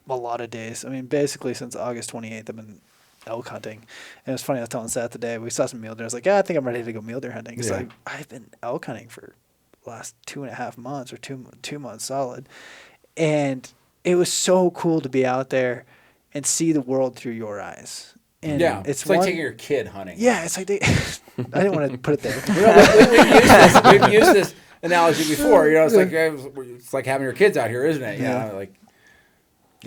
a lot of days. I mean, basically since August 28th, I've been elk hunting. And it was funny, I was telling Seth today, we saw some mule deer. I was like, yeah, I think I'm ready to go mule deer hunting. It's Yeah. like, I've been elk hunting for the last 2.5 months or two months solid. And it was so cool to be out there and see the world through your eyes. And Yeah, it's like one, taking your kid hunting. yeah, it's like I didn't want to put it there. We've used this analogy before. It's like having your kids out here, isn't it? Yeah.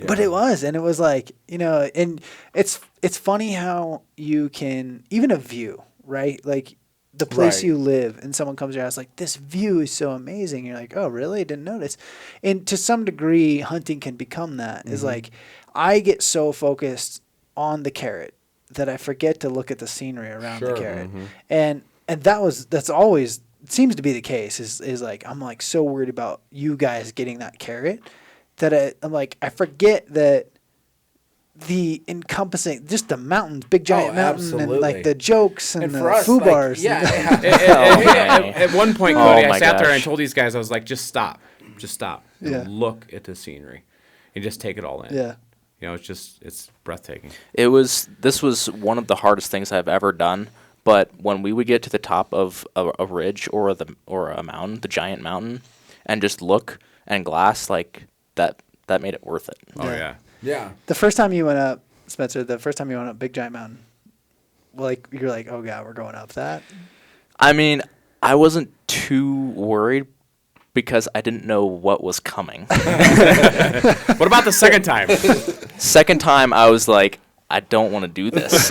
But Yeah. it was, and it was like, and it's funny how you can, even a view, right? Like the place Right. you live, and someone comes to your house like, this view is so amazing. You're like, oh, really? I didn't notice. And to some degree, hunting can become that. Is like, I get so focused on the carrot that I forget to look at the scenery around Sure. the carrot. And that's always, it seems to be the case, is like, I'm like so worried about you guys getting that carrot that I'm like, I forget that the encompassing, just the mountains, big giant mountain, and like absolutely. the jokes and And the for us, foo like, bars. yeah, and yeah. At one point, Oh Cody, I my sat there and I gosh. told these guys, I was like, just stop, and Yeah. look at the scenery, and just take it all in. yeah. it's breathtaking. This was one of the hardest things I've ever done. But when we would get to the top of a ridge or a mountain, the giant mountain, and just look and glass like that made it worth it. Oh yeah. Yeah. The first time you went up, Spencer, Big Giant Mountain, like you're like, oh god, we're going up that. I mean, I wasn't too worried because I didn't know what was coming. What about the second time? Second time, I was like, I don't want to do this.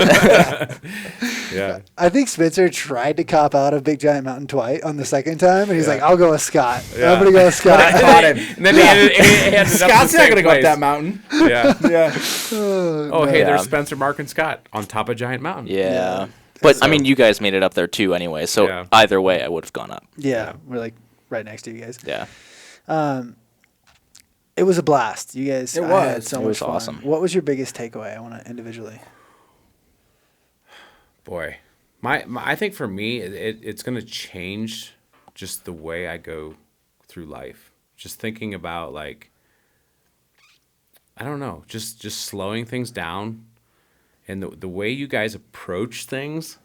Yeah. I think Spencer tried to cop out of Big Giant Mountain twice on the second time, and he's like, I'll go with Scott. Yeah. I'm going to go with Scott. I caught him. And then he ended up Scott's in the not same going to go up place. that mountain. Yeah. Yeah. Oh, hey, Yeah. there's Spencer, Mark, and Scott on top of Giant Mountain. Yeah. But, I mean, you guys made it up there, too, anyway. So, Yeah. either way, I would have gone up. Yeah, we're like right next to you guys. Yeah. It was a blast. You guys It I had was. so It much was fun. awesome. What was your biggest takeaway? I want to individually. Boy, I think for me, it's going to change just the way I go through life. Just thinking about like, I don't know, just slowing things down, and the way you guys approach things,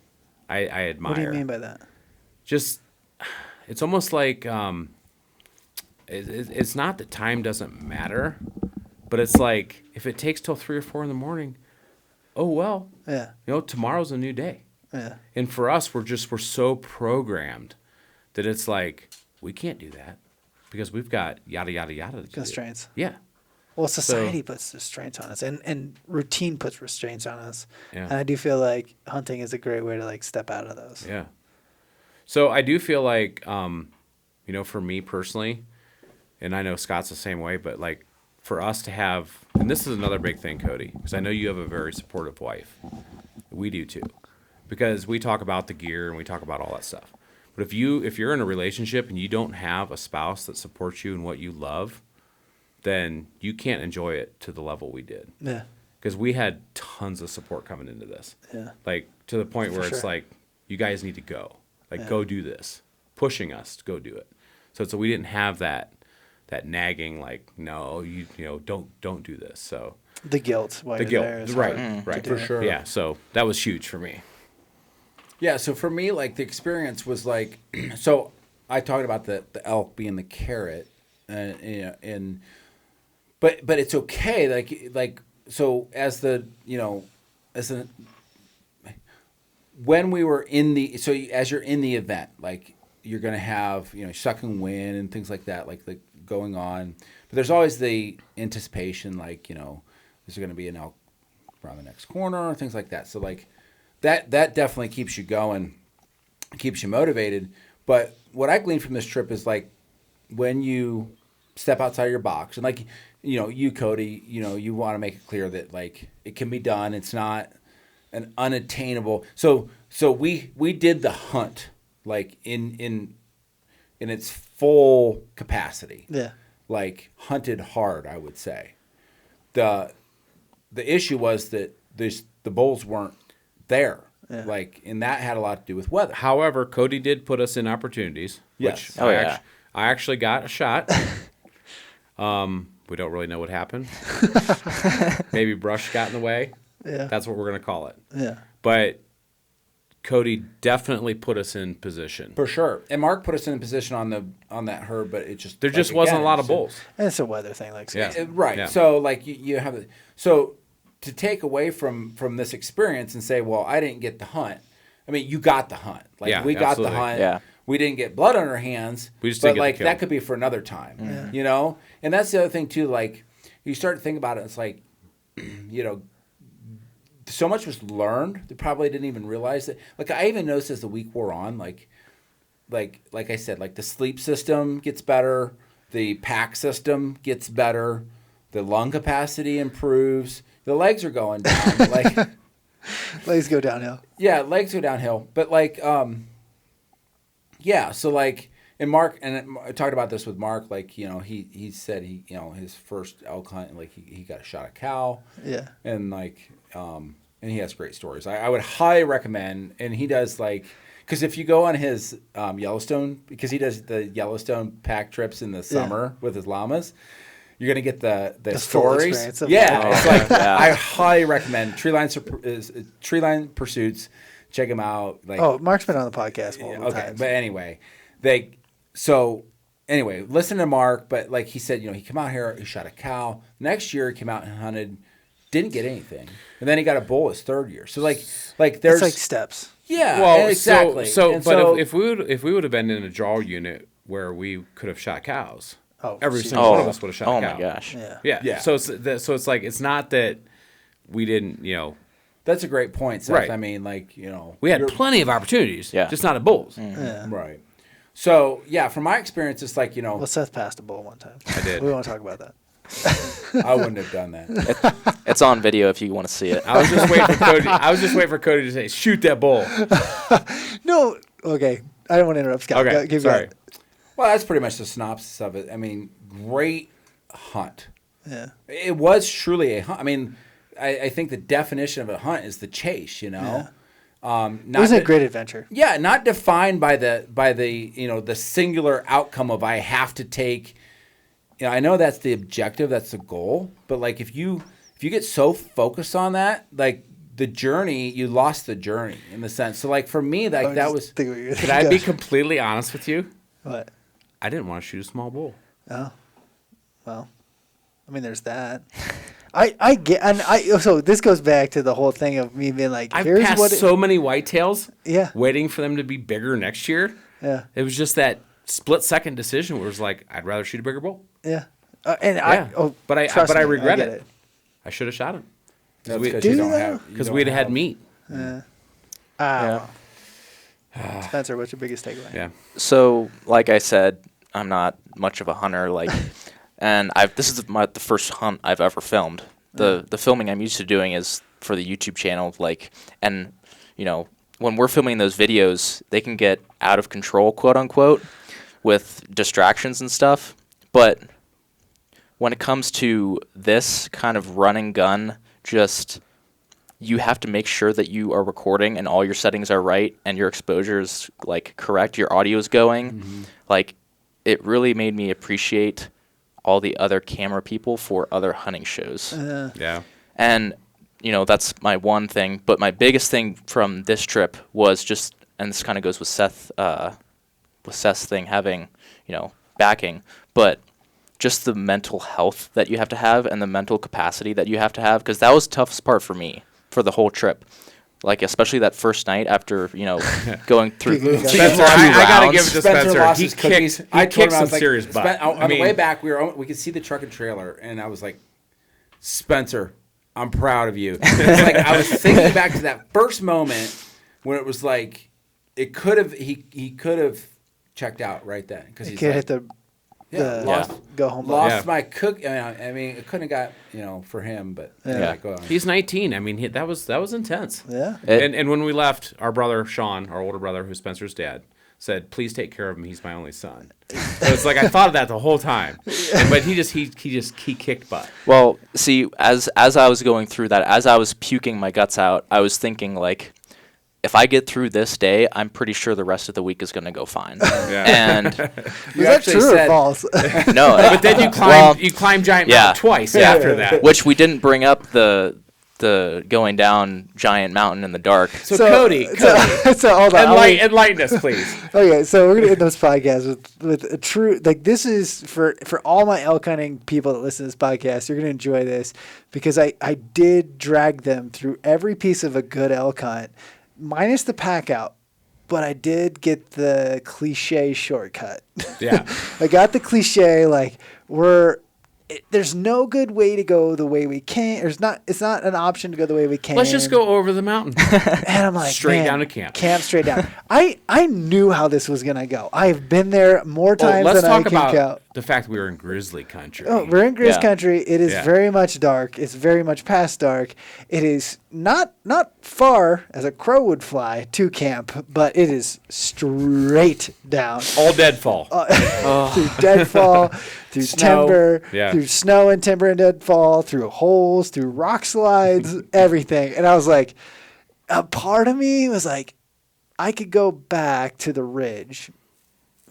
I admire. What do you mean by that? Just, it's almost like it's not that time doesn't matter, but it's like if it takes till 3 or 4 in the morning, oh well, Yeah, tomorrow's a new day. yeah, And for us, we're so programmed that it's like we can't do that because we've got yada yada yada to do. constraints. Yeah, Well, society puts restraints on us, and routine puts restraints on us. Yeah. And I do feel like hunting is a great way to like step out of those. yeah. So I do feel like, for me personally, and I know Scott's the same way, but like for us to have, and this is another big thing, Cody, because I know you have a very supportive wife. We do too, because we talk about the gear and we talk about all that stuff. But if you're in a relationship and you don't have a spouse that supports you in what you love, then you can't enjoy it to the level we did. Yeah, Because we had tons of support coming into this. yeah, Like to the point where it's sure. like, you guys need to go. Like, Yeah. go do this. Pushing us to go do it. So we didn't have that nagging, like, no, you don't do this. So the guilt. While the you're guilt. there is Right, hard right. to For do. sure. Yeah, so that was huge for me. Yeah, so for me, like the experience was like, so I talked about the elk being the carrot, and but it's okay. Like so as the when we were in the as you're in the event, like you're gonna have sucking wind and things like that, like going on. But there's always the anticipation, like is there gonna be an elk around the next corner or things like that. So like. That definitely keeps you going, keeps you motivated. But what I gleaned from this trip is like when you step outside your box, and like you Cody, you want to make it clear that like it can be done. It's not an unattainable. So we did the hunt like in its full capacity. Yeah, Like hunted hard, I would say. The issue was that the bulls weren't there. Yeah. Like, and that had a lot to do with weather. However, Cody did put us in opportunities. Yes. Which Oh, yeah. I actually got a shot. We don't really know what happened. Maybe brush got in the way. yeah, That's what we're going to call it. yeah. But Cody definitely put us in position. For sure. And Mark put us in a position on that herd, but it just There just wasn't a lot of bulls. And it's a weather thing, like Yeah. Right. Yeah. So like you have the so to take away from this experience and say, well, I didn't get the hunt. I mean, you got the hunt. Like Yeah, we got absolutely. the hunt. Yeah. We didn't get blood on our hands. We just but didn't get the like kill. that could be for another time. Yeah. And that's the other thing too. Like you start to think about it. It's like, so much was learned. They probably didn't even realize it. Like I even noticed as the week wore on, like I said, like the sleep system gets better, the pack system gets better, the lung capacity improves, the legs are going down. Like legs go downhill. yeah, legs go downhill. But like yeah, so like and Mark and I talked about this with Mark. Like he said his first elk hunt, like he got a shot at cow. Yeah, And like and he has great stories. I would highly recommend, and he does like, because if you go on his Yellowstone, because he does the Yellowstone pack trips in the summer with his llamas, you're gonna get the full stories. experience of Yeah, it. it's like Yeah. I highly recommend Tree Line Pursuits. Check them out. Like, Oh, Mark's been on the podcast multiple okay, times. but anyway, listen to Mark. But like he said, he came out here, he shot a cow. Next year, he came out and hunted, didn't get anything, and then he got a bull his third year. So like there's it's like steps. yeah, Well, exactly. If we would have been in a draw unit where we could have shot cows, Oh, every geez. single one of us would have shot Oh a cow. my gosh. Yeah. Yeah. So it's like it's not that we didn't, that's a great point, Seth. Right. I mean, like we had you're- plenty of opportunities, Yeah. just not at bulls. Yeah. right. So yeah, from my experience, it's like Well, Seth passed a bull one time. I did. We won't talk about that. I wouldn't have done that. It's on video if you want to see it. I was just waiting for Cody to say, "Shoot that bull." No. Okay. I don't want to interrupt Scott. Okay, Keep sorry. going. Well, that's pretty much the synopsis of it. I mean, great hunt. Yeah. It was truly a hunt. I mean, I think the definition of a hunt is the chase. Yeah. Not It was a de- great adventure. Yeah, not defined by the the singular outcome of I have to take. I know that's the objective, that's the goal, but like if you get so focused on that, like the journey, you lost the journey in the sense. So like for me, like that was. Could I be completely honest with you? What? I didn't want to shoot a small bull. Oh. Well, I mean, there's that. I get, and so this goes back to the whole thing of me being like, I've here's passed what. so many whitetails. Yeah. Waiting for them to be bigger next year. Yeah. It was just that split-second decision where it was like, I'd rather shoot a bigger bull. Yeah. Yeah. But I regret get it. I should have shot him. That's we- 'cause Do you don't you have you Because don't we'd have had have- meat. Ah. Spencer, what's your biggest takeaway? Yeah. So, like I said, I'm not much of a hunter. Like, and this is the first hunt I've ever filmed. The filming I'm used to doing is for the YouTube channel. Like, and when we're filming those videos, they can get out of control, quote unquote, with distractions and stuff. But when it comes to this kind of run and gun, just you have to make sure that you are recording and all your settings are right and your exposure is like correct, your audio is going. Like, it really made me appreciate all the other camera people for other hunting shows. Yeah. And that's my one thing. But my biggest thing from this trip was just, and this kind of goes with Seth's thing having, backing, but just the mental health that you have to have and the mental capacity that you have to have, because that was the toughest part for me for the whole trip. Like, especially that first night after, going through Spencer, I gotta give it to Spencer Spencer. lost He his cookies. kicked, I he told kicked him, I some was like, serious butt. On the way back, we could see the truck and trailer, and I was like, Spencer, I'm proud of you. It's like I was thinking back to that first moment when it was like he could have checked out right then because he's Kid like, hit the lost go home. lost Yeah. my cook. I mean, it couldn't have got for him, but Yeah. go on. He's 19. I mean, that was intense. Yeah. And when we left, our brother Sean, our older brother, who's Spencer's dad, said, "Please take care of him. He's my only son." So it's like I thought of that the whole time, but he kicked butt. Well, see, as I was going through that, as I was puking my guts out, I was thinking, like, if I get through this day, I'm pretty sure the rest of the week is going to go fine. Yeah. And Was that true or false? no, But then you climb Giant yeah. Mountain twice Yeah. after that. which we didn't bring up the going down Giant Mountain in the dark. So Cody, so hold on. enlighten us, please. Okay, so we're gonna end this podcast with a true, like, this is for all my elk hunting people that listen to this podcast. You're gonna enjoy this because I did drag them through every piece of a good elk hunt, minus the pack out, but I did get the cliche shortcut. Yeah. I got the cliche, like, there's no good way to go the way we came. It's not an option to go the way we came. Let's just go over the mountain. And I'm like, Straight man, down to camp. Camp straight down. I knew how this was gonna go. I've been there more times let's than I talk can about count. the fact we were in grizzly country. Oh, we're in Grizz Yeah. country. It is Yeah. very much dark. It's very much past dark. It is not far as a crow would fly to camp, but it is straight down All deadfall. through deadfall, through Snow. timber, Yeah. through snow and timber and deadfall, through holes, through rock slides, everything. And I was like, a part of me was like, I could go back to the ridge,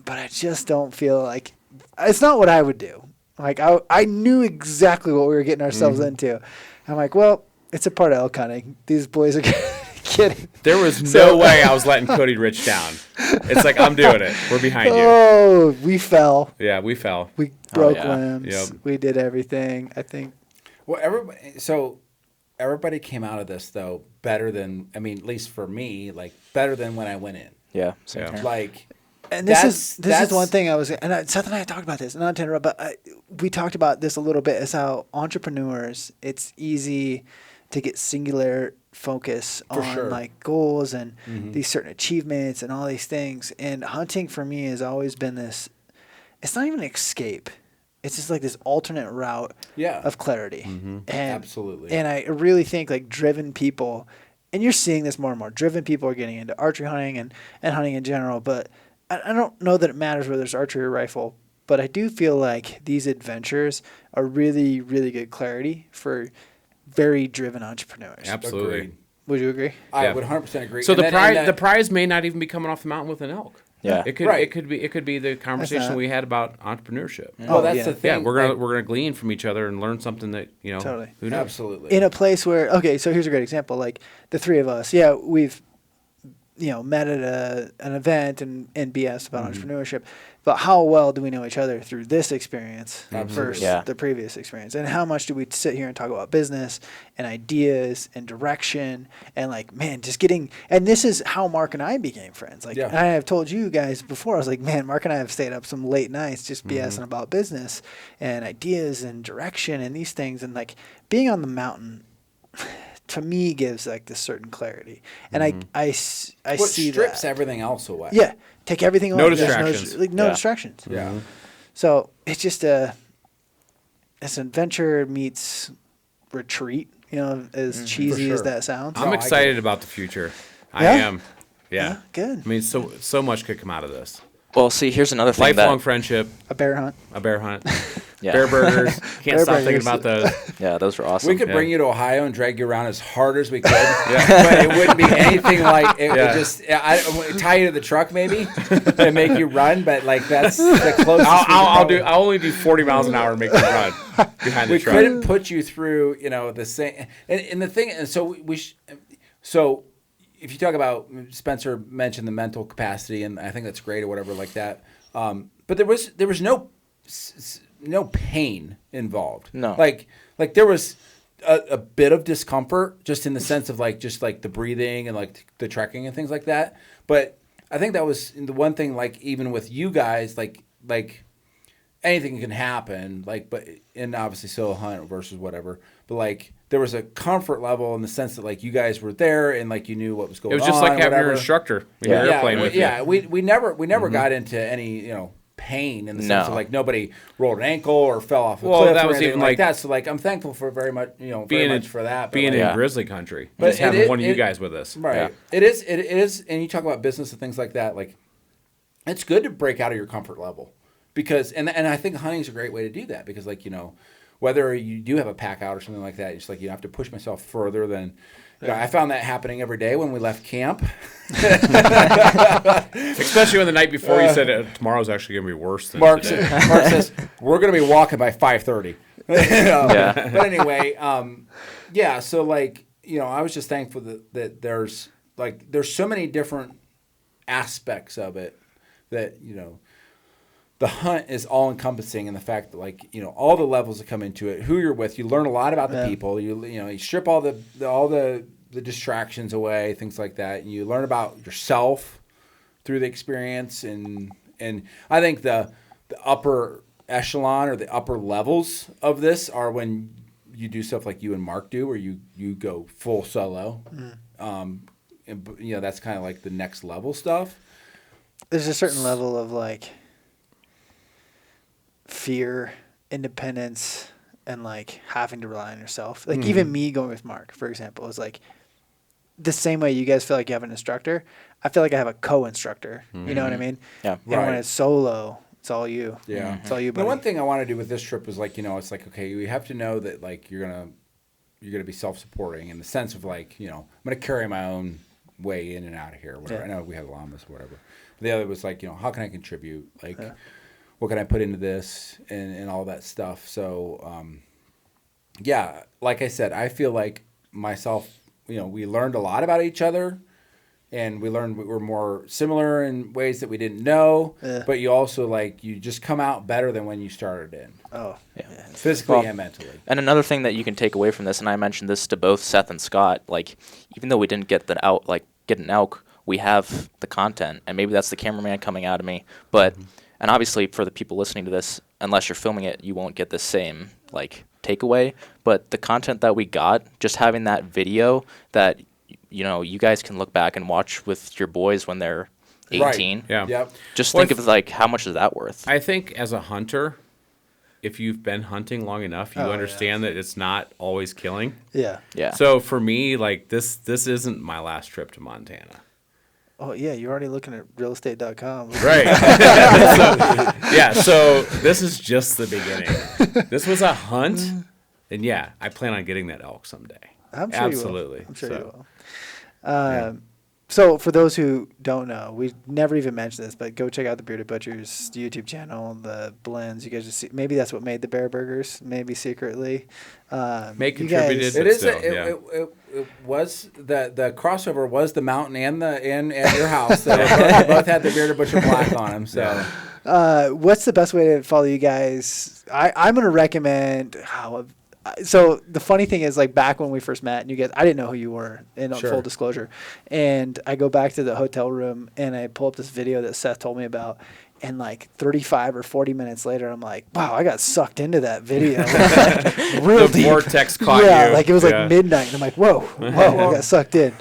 but I just don't feel like it's not what I would do. Like I knew exactly what we were getting ourselves into. I'm like, well, it's a part of elk hunting. These boys are kidding. There was no way I was letting Cody Rich down. It's like, I'm doing it. We're behind you. Oh, we fell. Yeah, we fell. We broke yeah. limbs. Yep. We did everything. I think. Well, everybody came out of this though better than, I mean, at least for me, like better than when I went in. Yeah. Same Yeah. here. Like, And this is one thing I was, and Seth and I talked about this, not to interrupt, but we talked about this a little bit, is how entrepreneurs, it's easy to get singular focus For on sure. like goals and these certain achievements and all these things. And hunting for me has always been this, it's not even an escape. It's just like this alternate route Yeah. of clarity. And, Absolutely. And I really think like driven people, and you're seeing this more and more, driven people are getting into archery hunting and hunting in general, but I don't know that it matters whether it's archery or rifle, but I do feel like these adventures are really, really good clarity for very driven entrepreneurs. Absolutely. Agreed. Would you agree? I Yeah. would 100% agree. So And then- the prize may not even be coming off the mountain with an elk. Yeah. It could Right. it could be the conversation not- we had about entrepreneurship. Oh, that's yeah. the thing. Yeah, we're like, gonna glean from each other and learn something that Totally. who knows. absolutely. In a place where, okay, so here's a great example. Like the three of us, yeah, we've, met at an event and BS about entrepreneurship, but how well do we know each other through this experience versus Yeah. the previous experience? And how much do we sit here and talk about business and ideas and direction and like, man, just getting, and this is how Mark and I became friends. Like, Yeah. and I have told you guys before, I was like, man, Mark and I have stayed up some late nights just BSing about business and ideas and direction and these things. And like being on the mountain, to me, gives like this certain clarity, and I What see strips that. everything else away. Yeah, take everything No away. There's distractions. No Yeah. distractions. Yeah. So it's just it's an adventure meets retreat. As cheesy as sure. that sounds. I'm No, I excited about the future. I Yeah? am. Yeah. Good. I mean, so much could come out of this. Well, see, here's another thing Lifelong that friendship, A bear hunt. a bear hunt, Yeah. bear burgers. Can't Bear stop thinking burgers. about those. yeah, those were awesome. We could Yeah. bring you to Ohio and drag you around as hard as we could, but it wouldn't be anything like it. Yeah. Would just tie you to the truck maybe and make you run. But like that's the closest. I'll only do 40 miles an hour and make you run behind the We truck. couldn't put you through, the same. And the thing, and so so if you talk about, Spencer mentioned the mental capacity, and I think that's great or whatever like that. But there was no pain involved. No. Like there was a bit of discomfort just in the sense of just the breathing and like the trekking and things like that. But I think that was the one thing, like even with you guys, like anything can happen, but and obviously solo hunt versus whatever. But like there was a comfort level in the sense that like you guys were there and like you knew what was going on. It was just like having whatever. your instructor in Yeah. your airplane with Yeah, you. we never got into any pain in the sense of No. like nobody rolled an ankle or fell off a Well, cliff that or was anything even like like that. So like I'm thankful for very much very being much for that. But, being like, in Yeah. grizzly country. But Just having one of you it- guys with us. Right. Yeah. It is, and you talk about business and things like that. Like, it's good to break out of your comfort level because, and I think hunting is a great way to do that because, whether you do have a pack out or something like that, it's like you have to push myself further than. I found that happening every day when we left camp. Especially when the night before you said tomorrow's actually going to be worse than Mark today. says we're going to be walking by 5:30. Yeah. But anyway, yeah. So I was just thankful that there's so many different aspects of it that the hunt is all encompassing in the fact that all the levels that come into it, who you're with, you learn a lot about the people. You strip all the distractions away, things like that, and you learn about yourself through the experience. And I think the upper echelon or the upper levels of this are when you do stuff like you and Mark do, where you go full solo. And that's kind of like the next level stuff. There's a certain level of fear, independence, and having to rely on yourself. Even me going with Mark, for example, is the same way you guys feel like you have an instructor. I feel like I have a co-instructor. You know what I mean? Yeah. And when Right. it's solo, it's all you. Yeah. It's all you. The Buddy. one thing I want to do with this trip was it's okay, you have to know that you're gonna be self-supporting in the sense of I'm gonna carry my own way in and out of here. Whatever. Yeah. I know we have llamas, whatever. The other was how can I contribute? what can I put into this and all that stuff. So, yeah, like I said, I feel like myself, we learned a lot about each other. And we learned we were more similar in ways that we didn't know. Yeah. But you also, you just come out better than when you started in. Oh, yeah. Physically and mentally. And another thing that you can take away from this, and I mentioned this to both Seth and Scott, even though we didn't get an elk, we have the content. And maybe that's the cameraman coming out of me. But, and obviously for the people listening to this, unless you're filming it, you won't get the same, takeaway. But the content that we got, just having that video that you guys can look back and watch with your boys when they're 18. Right. Yeah. Yep. Just think of how much is that worth? I think as a hunter, if you've been hunting long enough, you understand that it's not always killing. Yeah. Yeah. So for me, this isn't my last trip to Montana. Oh yeah, you're already looking at realestate.com. Right. So this is just the beginning. This was a hunt, and I plan on getting that elk someday. I'm sure Absolutely. You will. I'm sure you will. So for those who don't know, we never even mentioned this, but go check out the Bearded Butchers YouTube channel, the blends. You guys just see, maybe that's what made the bear burgers, maybe secretly. May contributed. It is. Still, it was the crossover was the mountain and at your house. So they both had the Bearded Butcher black on them. So. What's the best way to follow you guys? I'm going to recommend. So the funny thing is, back when we first met, and you guys, I didn't know who you were, in full disclosure. And I go back to the hotel room, and I pull up this video that Seth told me about, and 35 or 40 minutes later, I'm like, wow, I got sucked into that video. Real the deep. vortex caught you. It was midnight, and I'm like, whoa, I got sucked in.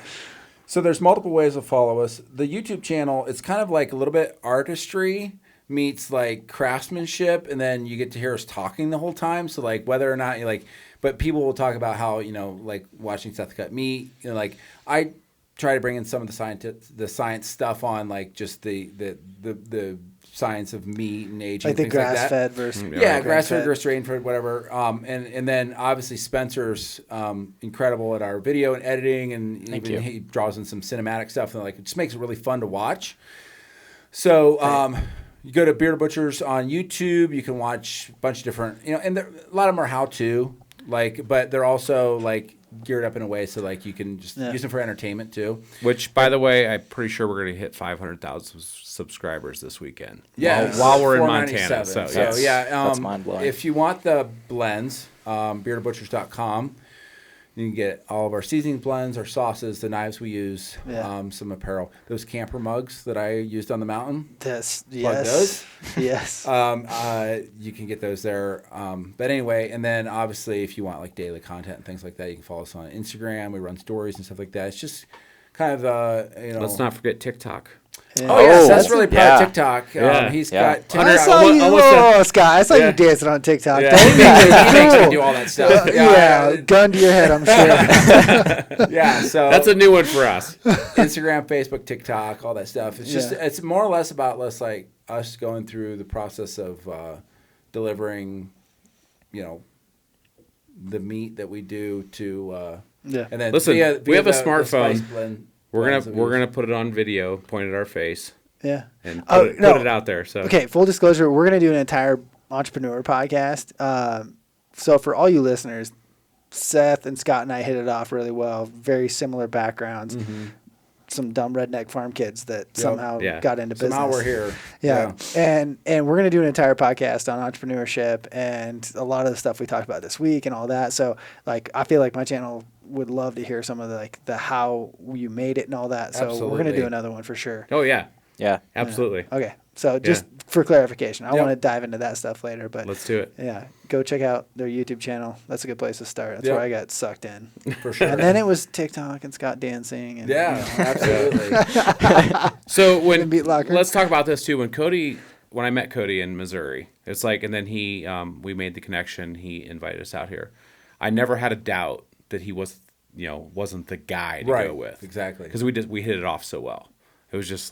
So there's multiple ways to follow us. The YouTube channel, it's kind of a little bit artistry meets craftsmanship, and then you get to hear us talking the whole time. So whether or not you but people will talk about how watching Seth cut meat. I try to bring in some of the science stuff on just the science of meat and aging, the things grass like that. fed versus grass fed versus grain fed, whatever. And then obviously Spencer's incredible at our video and editing, and even he draws in some cinematic stuff, and it just makes it really fun to watch. So. You go to Bearded Butchers on YouTube. You can watch a bunch of different, and a lot of them are how-to, but they're also geared up in a way so you can just use them for entertainment too. Which, by the way, I'm pretty sure we're going to hit 500,000 subscribers this weekend. Yeah, while we're in Montana. So that's mind-blowing. If you want the blends, beardedbutchers.com. You can get all of our seasoning blends, our sauces, the knives we use, some apparel. Those camper mugs that I used on the mountain. Yes. Those. Yes. You can get those there. But anyway, and then obviously if you want daily content and things like that, you can follow us on Instagram. We run stories and stuff like that. It's just kind of Let's not forget TikTok. Yeah. Oh, yes, that's really proud of TikTok. He's got TikTok. I saw you, Scott. I saw you dancing on TikTok. Yeah. He makes me do all that stuff. Gun to your head, I'm sure. So that's a new one for us. Instagram, Facebook, TikTok, all that stuff. It's just it's more or less about us going through the process of delivering, the meat that we do to. And then listen, we have a smartphone. Blend. We're gonna put it on video, point at our face. Yeah. And put it out there. So okay, full disclosure, we're gonna do an entire entrepreneur podcast. So for all you listeners, Seth and Scott and I hit it off really well. Very similar backgrounds. Mm-hmm. Some dumb redneck farm kids that somehow got into business. Somehow we're here. Yeah. And we're going to do an entire podcast on entrepreneurship and a lot of the stuff we talked about this week and all that. So I feel like my channel would love to hear some of the how you made it and all that. So we're going to do another one for sure. Oh yeah. Yeah. Absolutely. Yeah. Okay. So just for clarification, I want to dive into that stuff later, but let's do it. Yeah. Go check out their YouTube channel. That's a good place to start. That's where I got sucked in. For sure. And then it was TikTok and Scott dancing. And, absolutely. So let's talk about this too. When I met Cody in Missouri, it's and then we made the connection. He invited us out here. I never had a doubt that he wasn't the guy to go with. Exactly. Because we hit it off so well. It was just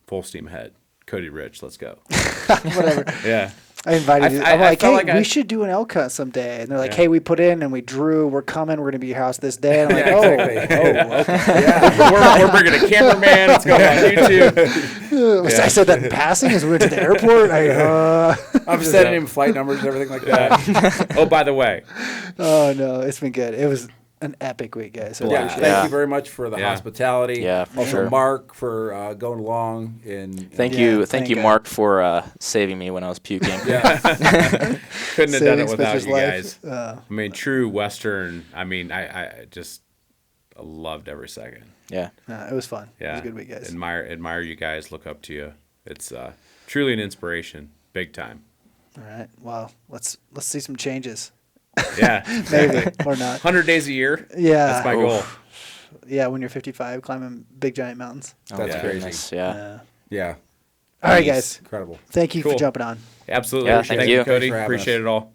full steam ahead. Cody Rich, let's go. Whatever. Yeah. I invited you. I'm I like, felt hey, we should do an elk hunt someday. And they're like, hey, we put in and we drew. We're coming. We're going to be at your house this day. And I'm like, exactly. okay. Yeah. we're bringing a cameraman. It's going on YouTube. I said that in passing as we went to the airport. I'm sending him flight numbers and everything like that. Oh, by the way. Oh, no. It's been good. It was an epic week, guys. So Yeah, thank you very much for the Yeah. hospitality. Yeah, for also, sure. Mark, for going along. And Thank Yeah, you, thank you, God. Mark, for saving me when I was puking. Yeah. Couldn't have done it without Spencer's you life. guys. I mean, true Western. I mean, I just loved every second. Yeah. It was fun. Yeah. It was a good week, guys. Admire you guys. Look up to you. It's truly an inspiration. Big time. All right. Wow. Let's see some changes. Yeah. Maybe or not. 100 days a year. Yeah. That's my goal. Yeah, when you're 55, climbing big giant mountains. That's my crazy. goodness, Yeah. Yeah. All right, guys. Incredible. Thank you Cool. for jumping on. Absolutely. Yeah, thank you. Cody. Thanks for having Appreciate us. it all.